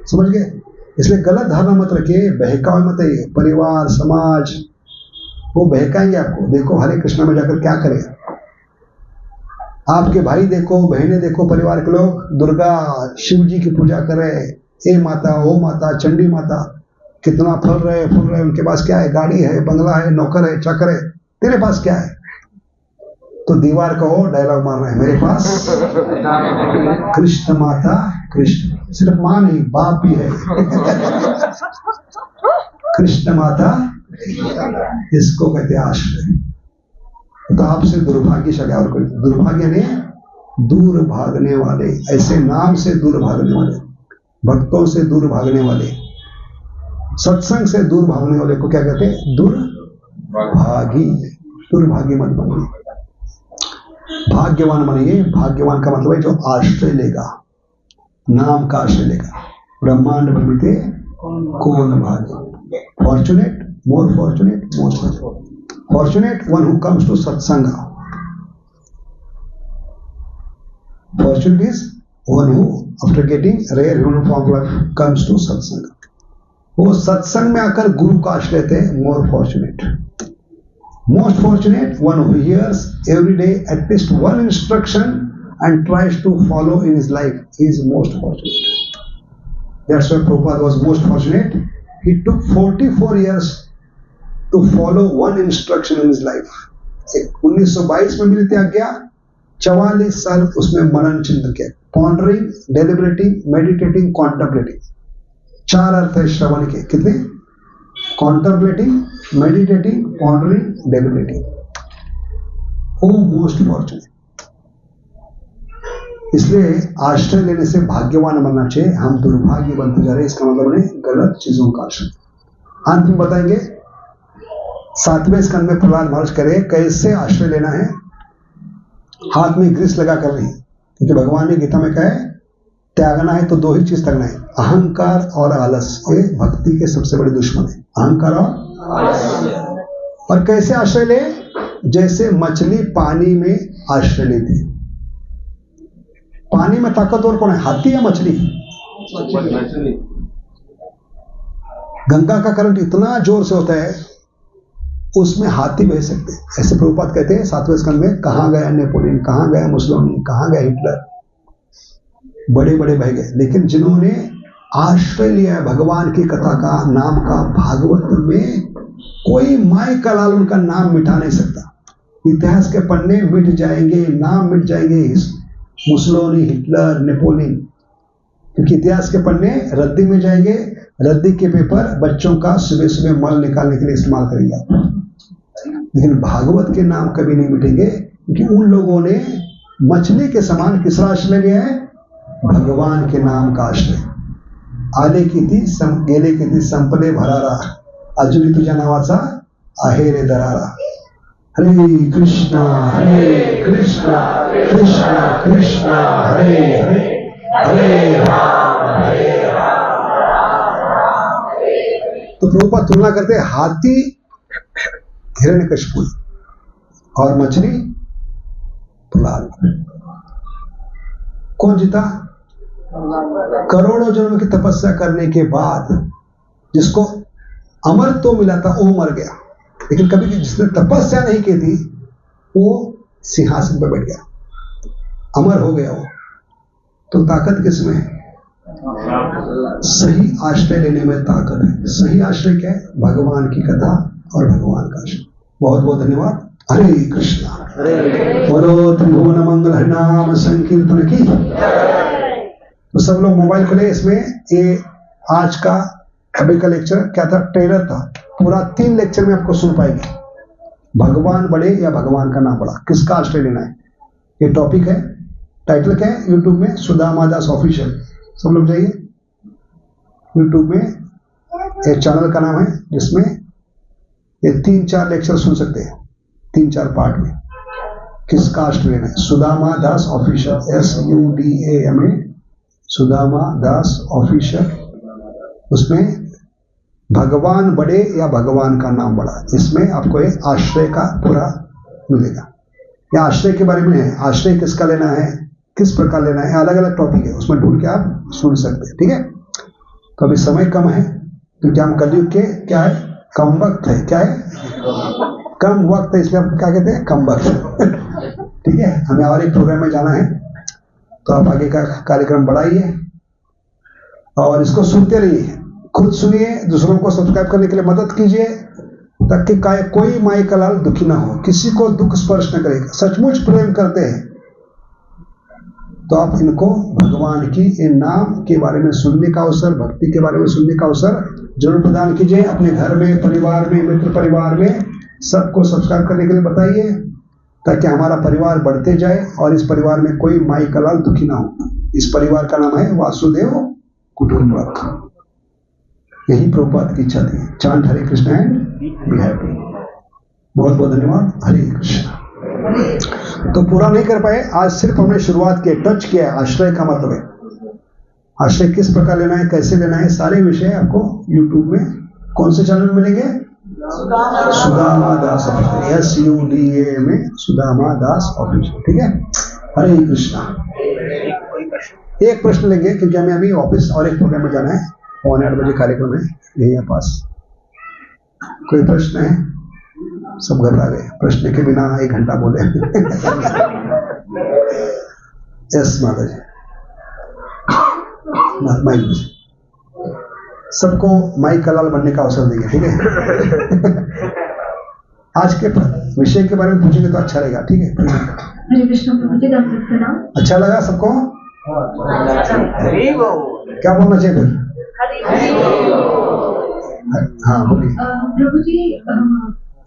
समझ गए? इसलिए गलत धारणा मत रखिए, बहकावे मत आइए। परिवार, समाज वो बहकाएंगे आपको। देखो हरे कृष्णा में जाकर क्या करें। आपके भाई देखो, बहनें देखो, परिवार के लोग दुर्गा शिव जी की पूजा कर रहे हैं। ए माता, ओ माता, चंडी माता, कितना फल रहे फूल रहे। उनके पास क्या है? गाड़ी है, बंगला है, नौकर है, चाकर है। तेरे पास क्या है? तो दीवार कहो डायलॉग मारना है, मेरे पास कृष्ण माता, कृष्ण सिर्फ मां नहीं बाप भी है। कृष्ण माता, इसको कहते हैं आश्रय। तो आपसे दुर्भाग्यशाली और कोई दुर्भाग्य नहीं, दूर भागने वाले, ऐसे नाम से दूर भागने वाले, भक्तों से दूर भागने वाले, सत्संग से दूर भागने वाले को क्या कहते हैं? दुर्भागी। दुर्भागी मत बनिए, भाग्यवान बनिए। भाग्यवान का मतलब है जो आश्रय लेगा, नाम का आश्रय लेगा। ब्रह्मांड भ्रमिते कौन भाग्य। Fortunate, more fortunate, more fortunate. Fortunate one who comes to satsanga. Fortunate is one who, after getting rare human form life, comes to satsanga. वो सत्संग में आकर गुरु का आश्रय लेते हैं। More fortunate. Most fortunate one who hears every day at least one instruction and tries to follow in his life. He is most fortunate. That's why Prabhupada was most fortunate. He took 44 years to follow one instruction in his life. 1922 में मिली थी आज्ञा, 44 साल उसमें मनन चिंतन किया। पॉन्डरिंग, डेलिबरेटिंग, मेडिटेटिंग, कॉन्टेम्पलेटिंग, 4 अर्थ है श्रवण के। कितने? Contemplating, meditating, pondering, deliberating. Oh most fortunate. इसलिए आश्रय लेने से भाग्यवान बनना चाहिए। हम दुर्भाग्य बनते जा रहे हैं, इसका मतलब नहीं गलत चीजों का आश्रय। अंत में बताएंगे 7वें स्कंद में प्रहलाद महाराज करे कैसे आश्रय लेना है। हाथ में ग्रीस लगा कर नहीं, क्योंकि भगवान ने गीता में कहा है त्यागना है तो 2 ही चीज त्यागना है, अहंकार और आलस। ये भक्ति के सबसे बड़े दुश्मन है, अहंकार और आलस। और कैसे आश्रय ले? जैसे मछली पानी में आश्रय लेती है। पानी में ताकतवर कौन है, हाथी या मछली? गंगा का करंट इतना जोर से होता है उसमें हाथी बह सकते हैं। ऐसे प्रभुपाद कहते हैं 7वें स्कंद में, कहां गया नेपोलियन, कहां गया मुसोलिनी, कहां गया हिटलर, बड़े बड़े बह गए। लेकिन जिन्होंने आश्रय लिया है भगवान की कथा का, नाम का, भागवत में कोई माई का लाल उनका नाम मिटा नहीं सकता। इतिहास के पन्ने मिट जाएंगे, नाम मिट जाएंगे, मुसोलिनी, हिटलर, नेपोलियन, क्योंकि इतिहास के पन्ने रद्दी में जाएंगे। रद्दी के पेपर बच्चों का सुबह सुबह मल निकालने के लिए इस्तेमाल करेंगे। लेकिन भागवत के नाम कभी नहीं मिटेंगे, क्योंकि उन लोगों ने मछली के समान किसका आश्रय लिया है? भगवान के नाम का आश्रय। आले किती गेले किती संपले भरारा, अजुनी तुझ्या नावाचा आहे रे दरारा। हरे कृष्णा कृष्णा कृष्णा हरे हरे, हरे राम हरे राम। तो प्रभुपाद तुलना करते हैं हाथी हिरण्यकशिपु और मछली प्रहलाद। कौन जीता? करोड़ों जन्म की तपस्या करने के बाद जिसको अमर तो मिला था वो मर गया, लेकिन कभी जिसने तपस्या नहीं की थी वो सिंहासन पर बैठ गया, अमर हो गया वो। तो ताकत किसमें है? सही आश्रय लेने में ताकत है। सही आश्रय क्या है? भगवान की कथा और भगवान का आश्रय। बहुत बहुत धन्यवाद। हरे कृष्णा। बोलो त्रिभुवन मंगल हरिनाम संकीर्तन की। तो सब लोग मोबाइल खोले। इसमें ये आज का अभी का लेक्चर क्या था? ट्रेलर था। पूरा 3 लेक्चर में आपको सुन पाएंगे। भगवान बड़े या भगवान का नाम बड़ा, किसका आश्रय लेना है, ये टॉपिक है। टाइटल क्या है? यूट्यूब में सुदामा दास ऑफिशियल। सब लोग जाइए यूट्यूब में, एक चैनल का नाम है जिसमें ये 3-4 लेक्चर सुन सकते हैं, 3-4 पार्ट में। किसका आश्रय लेना है? सुदामा दास ऑफिशियल, SUDAMA, सुदामा दास ऑफिशियल। उसमें भगवान बड़े या भगवान का नाम बड़ा, इसमें आपको एक आश्रय का पूरा मिलेगा। या आश्रय के बारे में है, आश्रय किसका लेना है, किस प्रकार लेना है, अलग अलग टॉपिक है, उसमें ढूंढ के आप सुन सकते हैं। ठीक है। तो अभी समय कम है क्योंकि हम कलयुग के क्या है, कम वक्त है। क्या है? कम वक्त है, इसलिए हम क्या कहते हैं, कम वक्त। ठीक है। हमें और एक प्रोग्राम में जाना है, तो आप आगे का कार्यक्रम बढ़ाइए और इसको सुनते रहिए, खुद सुनिए, दूसरों को सब्सक्राइब करने के लिए मदद कीजिए, ताकि कोई माई का लाल दुखी ना हो, किसी को दुख स्पर्श न करेगा। सचमुच प्रेम करते हैं तो आप इनको भगवान की इन नाम के बारे में सुनने का अवसर, भक्ति के बारे में सुनने का अवसर जरूर प्रदान कीजिए। अपने घर में, परिवार में, मित्र परिवार में सबको सब्सक्राइब करने के लिए बताइए, ताकि हमारा परिवार बढ़ते जाए और इस परिवार में कोई माई का लाल दुखी ना हो। इस परिवार का नाम है वासुदेव कुटुंबकम। यही प्रभुपाद की इच्छा थी। Chant Hare Krishna and be happy. बहुत बहुत धन्यवाद। हरे कृष्ण। तो पूरा नहीं कर पाए, आज सिर्फ हमने शुरुआत की, टच किया। आश्रय का मतलब है, आश्रय किस प्रकार लेना है, कैसे लेना है, सारे विषय आपको यूट्यूब में कौन से चैनल मिलेंगे? सुदामा दास ऑफिशियल, SUDAMA, सुदामा दास ऑफिशियल। ठीक है। हरे कृष्णा। एक प्रश्न लेंगे क्योंकि हमें अभी ऑफिस और एक प्रोग्राम में जाना है, 8:15 बजे कार्यक्रम है यही है पास। कोई प्रश्न है? सब घबरा गए, प्रश्न के बिना 1 घंटा बोले। यस माता जी, माइक जी, सबको माइक का लाल बनने का अवसर देंगे। ठीक है। आज के विषय के बारे में पूछेंगे तो अच्छा रहेगा, ठीक है? हरे कृष्ण प्रभु जी, दंडवत प्रणाम। अच्छा लगा सबको? क्या बोलना चाहिए फिर? हाँ बोलिए। प्रभु जी,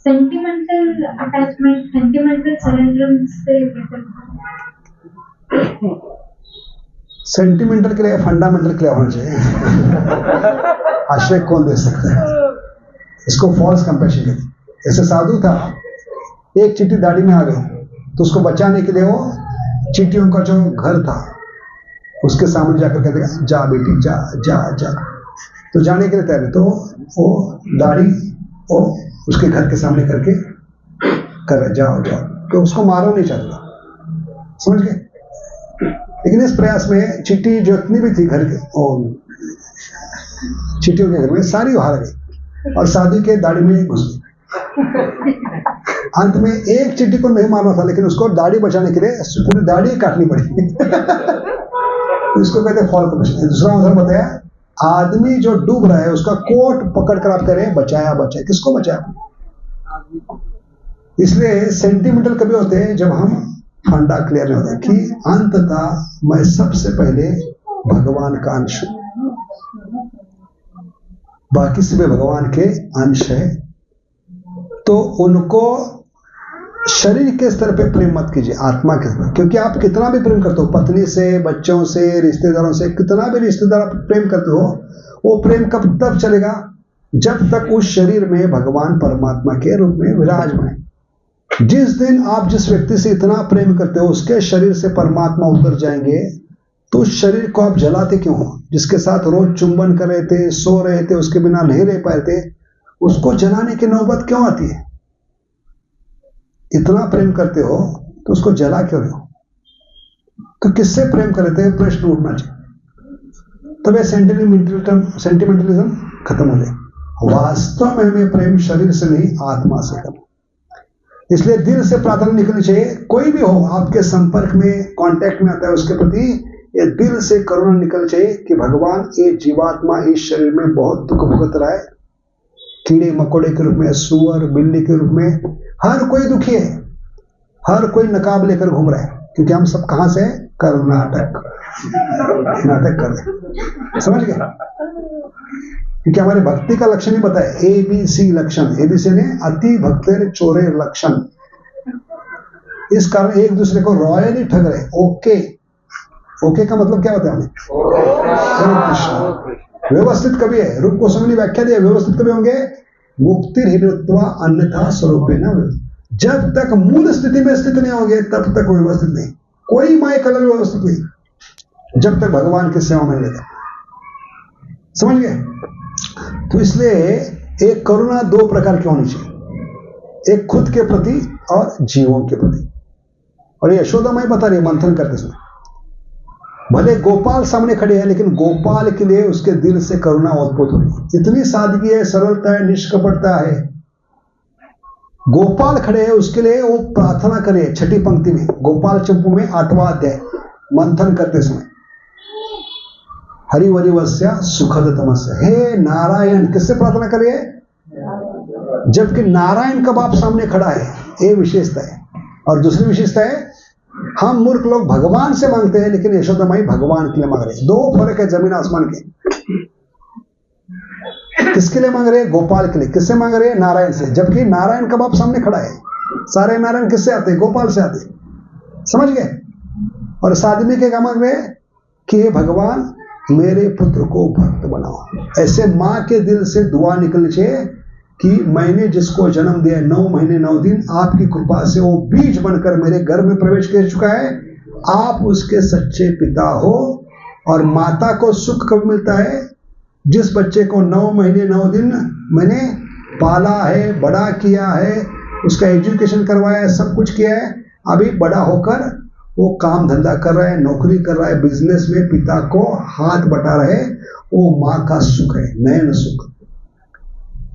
सेंटिमेंटल अटैचमेंट, सेंटिमेंटल सरेंडरेंस से सेंटिमेंटल के लिए फंडामेंटल के लिए होना चाहिए। आश्रय कौन दे सकता है? इसको फॉल्स कंपैशन कहते हैं। ऐसे साधु था, एक चींटी दाढ़ी में आ गई तो उसको बचाने के लिए वो चींटियों का जो घर था उसके सामने जाकर कहते जा बेटी जा जा जा, तो जाने के लिए तैयार है, तो वो दाढ़ी वो उसके घर के सामने करके कर जाओ जाओ, तो उसको मारो नहीं चाहता, समझ गए? लेकिन इस प्रयास में चींटी जो इतनी भी थी घर के चींटियों के घर में सारी हार गई और साधु के दाढ़ी में घुस गई। अंत में एक चींटी को नहीं मारना था, लेकिन उसको दाढ़ी बचाने के लिए पूरी दाढ़ी काटनी पड़ी। तो इसको कहते हैं फॉल कंपैशन। दूसरा उदाहरण बताया, आदमी जो डूब रहा है उसका कोट पकड़कर आप कह रहे हैं बचाया बचाया, किसको बचाया? इसलिए सेंटिमेंटल कभी होते हैं जब हम फंडा क्लियर नहीं होता कि अंततः मैं सबसे पहले भगवान का अंश हूं, बाकी सभी भगवान के अंश है। तो उनको शरीर के स्तर पे प्रेम मत कीजिए, आत्मा के स्तर, क्योंकि आप कितना भी प्रेम करते हो, पत्नी से, बच्चों से, रिश्तेदारों से, कितना भी रिश्तेदार आप प्रेम करते हो, वो प्रेम कब तक चलेगा? जब तक उस शरीर में भगवान परमात्मा के रूप में विराजमान। जिस दिन आप जिस व्यक्ति से इतना प्रेम करते हो उसके शरीर से परमात्मा उतर जाएंगे, तो उस शरीर को आप जलाते क्यों हो? जिसके साथ रोज चुंबन कर रहे थे, सो रहे थे, उसके बिना नहीं रह पाए थे, उसको जलाने की नौबत क्यों आती है? इतना प्रेम करते हो तो उसको जला क्यों रहे हो? तो किससे प्रेम कर रहे थे? प्रश्न उठना चाहिए, तब ये सेंटिमेंटलिज्म खत्म हो जाए। वास्तव में हमें प्रेम शरीर से नहीं, आत्मा से करना। इसलिए दिल से प्रार्थना निकलनी चाहिए। कोई भी हो आपके संपर्क में, कांटेक्ट में आता है, उसके प्रति ये दिल से करुणा निकलनी चाहिए कि भगवान, ये जीवात्मा इस शरीर में बहुत दुख भुगत रहा है, कीड़े मकोड़े के रूप में, सुअर बिल्ली के रूप में, हर कोई दुखी है, हर कोई नकाब लेकर घूम रहा है, क्योंकि हम सब कहां से? कर्नाटक, नाटक कर रहे, समझ गए? क्योंकि हमारे भक्ति का लक्षण ही बताया, ABC लक्षण, ABC ने अति भक्तेर चोरे लक्षण। इस कारण एक दूसरे को रॉयली ठग रहे। ओके, ओके का मतलब क्या होता है? हमें व्यवस्थित कभी है, रूप गोस्वामी ने व्याख्या दिया, व्यवस्थित कभी होंगे? मुक्ति हित्वा अन्यथा स्वरूपे न। जब तक मूल स्थिति में स्थित नहीं होंगे तब तक व्यवस्थित नहीं, कोई माय कलर व्यवस्थित नहीं, जब तक भगवान की सेवा में लेता। समझ गए? तो इसलिए एक करुणा दो प्रकार की होनी चाहिए, एक खुद के प्रति और जीवों के प्रति। और यशोदा माई बता रही है मंथन करते समय, भले गोपाल सामने खड़े हैं लेकिन गोपाल के लिए उसके दिल से करुणा उत्पन्न हो रही। इतनी सादगी है, सरलता है, निष्कपटता है। गोपाल खड़े हैं, उसके लिए वो प्रार्थना करे। छठी पंक्ति में गोपाल चंपू में 8वां अध्याय मंथन करते समय, हरिवरिवस्य सुखद तमस्य, हे नारायण, किससे प्रार्थना करिए? जबकि नारायण का बाप सामने खड़ा है, ये विशेषता है। और दूसरी विशेषता है, हम मूर्ख लोग भगवान से मांगते हैं लेकिन यशोदा माई भगवान के लिए मांग रहे हैं। दो फर्क है जमीन आसमान के। किसके लिए मांग रहे हैं? गोपाल के लिए। किससे मांग रहे हैं? नारायण से। जबकि नारायण का बाप सामने खड़ा है। सारे नारायण किससे आते हैं? गोपाल से आते हैं, समझ गए? और इस आदमी के क्या मांग रहे हैं कि भगवान मेरे पुत्र को भक्त बनाओ। ऐसे मां के दिल से दुआ निकलनी चाहिए कि मैंने जिसको जन्म दिया 9 महीने 9 दिन, आपकी कृपा से वो बीज बनकर मेरे घर में प्रवेश कर चुका है। आप उसके सच्चे पिता हो। और माता को सुख कब मिलता है? जिस बच्चे को 9 महीने 9 दिन मैंने पाला है, बड़ा किया है, उसका एजुकेशन करवाया है, सब कुछ किया है, अभी बड़ा होकर वो काम धंधा कर रहा है, नौकरी कर रहा है, बिजनेस में पिता को हाथ बटा रहे, वो माँ का सुख है, नयन सुख,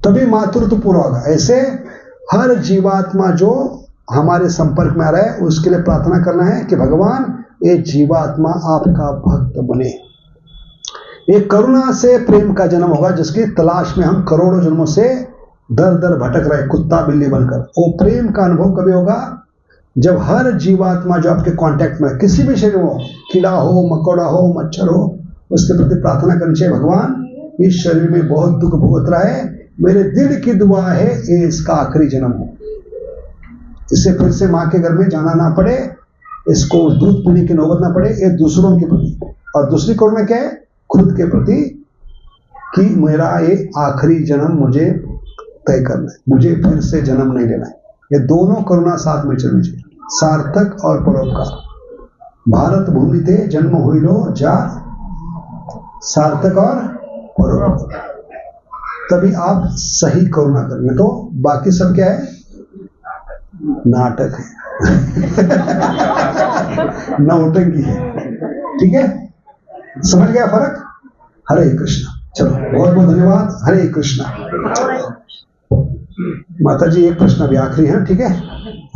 तभी मातृत्व पूरा होगा। ऐसे हर जीवात्मा जो हमारे संपर्क में आ रहा है उसके लिए प्रार्थना करना है कि भगवान ये जीवात्मा आपका भक्त बने। एक करुणा से प्रेम का जन्म होगा जिसकी तलाश में हम करोड़ों जन्मों से दर दर भटक रहे कुत्ता बिल्ली बनकर। वो प्रेम का अनुभव कभी होगा जब हर जीवात्मा जो आपके कांटेक्ट में किसी भी शरीर हो, कीड़ा हो, मकोड़ा हो, मच्छर हो, उसके प्रति प्रार्थना करनी चाहिए, भगवान इस शरीर में बहुत दुख भुगत रहा है, मेरे दिल की दुआ है ये इसका आखिरी जन्म हो, इससे फिर से माँ के घर में जाना ना पड़े, इसको दूध पीने की नौबत ना पड़े। ये दूसरों के प्रति, और दूसरी करुणा क्या है? खुद के प्रति, कि मेरा ये आखिरी जन्म मुझे तय करना है, मुझे फिर से जन्म नहीं लेना है। ये दोनों करुणा साथ में चलनी चाहिए, सार्थक और परोपकार। भारत भूमि ते जन्म हुई लो जा, सार्थक और परोपकार, तभी आप सही करुणा करेंगे। तो बाकी सब क्या है? नाटक है नौटंकी है। ठीक है, समझ गया फर्क? हरे कृष्णा। चलो बहुत बहुत धन्यवाद। हरे कृष्णा। माता जी एक प्रश्न अभी आखिरी है, ठीक है?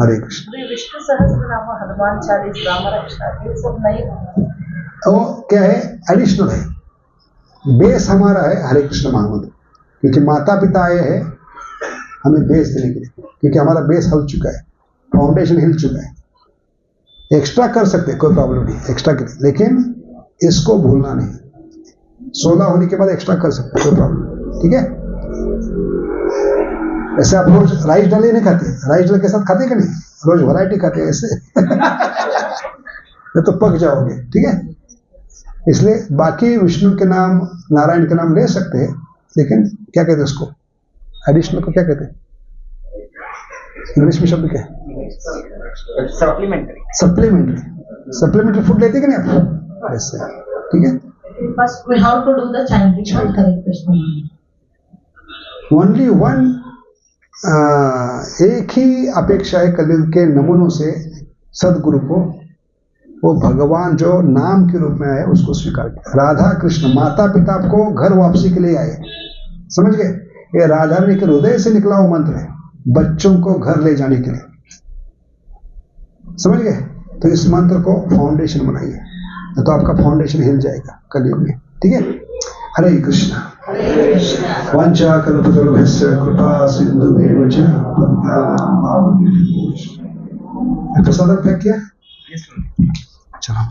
हरे कृष्ण। विष्णु सहस्त्रनाम, हनुमान चालीस, राम रक्षा, ये सब नहीं। वो क्या है? एडिशनल है। बेस हमारा है हरे कृष्ण महामंत्र, क्योंकि माता पिता आए हैं हमें बेस देने के लिए, क्योंकि हमारा बेस हिल चुका है, फाउंडेशन हिल चुका है। एक्स्ट्रा कर सकते, कोई प्रॉब्लम नहीं, एक्स्ट्रा करें, लेकिन इसको भूलना नहीं। 16 होने के बाद एक्स्ट्रा कर सकते, कोई प्रॉब्लम नहीं। ठीक है? ऐसे आप रोज राइस डाल ही नहीं खाते, राइस डाल के साथ खाते कि नहीं? रोज वैरायटी खाते हैं ऐसे तो पक जाओगे। ठीक है? इसलिए बाकी विष्णु के नाम, नारायण के नाम ले सकते हैं, लेकिन क्या कहते हैं उसको? एडिशनल को क्या कहते हैं? इंग्लिश में शब्द क्या है? सप्लीमेंट्री। सप्लीमेंट्री। सप्लीमेंट्री फूड लेते कि नहीं आप? ऐसे। ठीक है? First we have to do the chanting of Hare Krishna. Only one, एक ही अपेक्षा है कलयुग के नमूनों से सदगुरु को, वो भगवान जो नाम के रूप में आए उसको स्वीकार किया। राधा कृष्ण माता पिता को घर वापसी के लिए आए, समझ गए? ये राधा रानी के हृदय से निकला हुआ मंत्र है, बच्चों को घर ले जाने के लिए, समझ गए? तो इस मंत्र को फाउंडेशन बनाइए, तो आपका फाउंडेशन हिल जाएगा कलयुग में। ठीक है? हरे कृष्णा। वांछा कल्पतरुभ्यश्च कृपा सिंधुभ्येव च पतितानां पावनेभ्यो। प्रसाद पैक किया? चलो।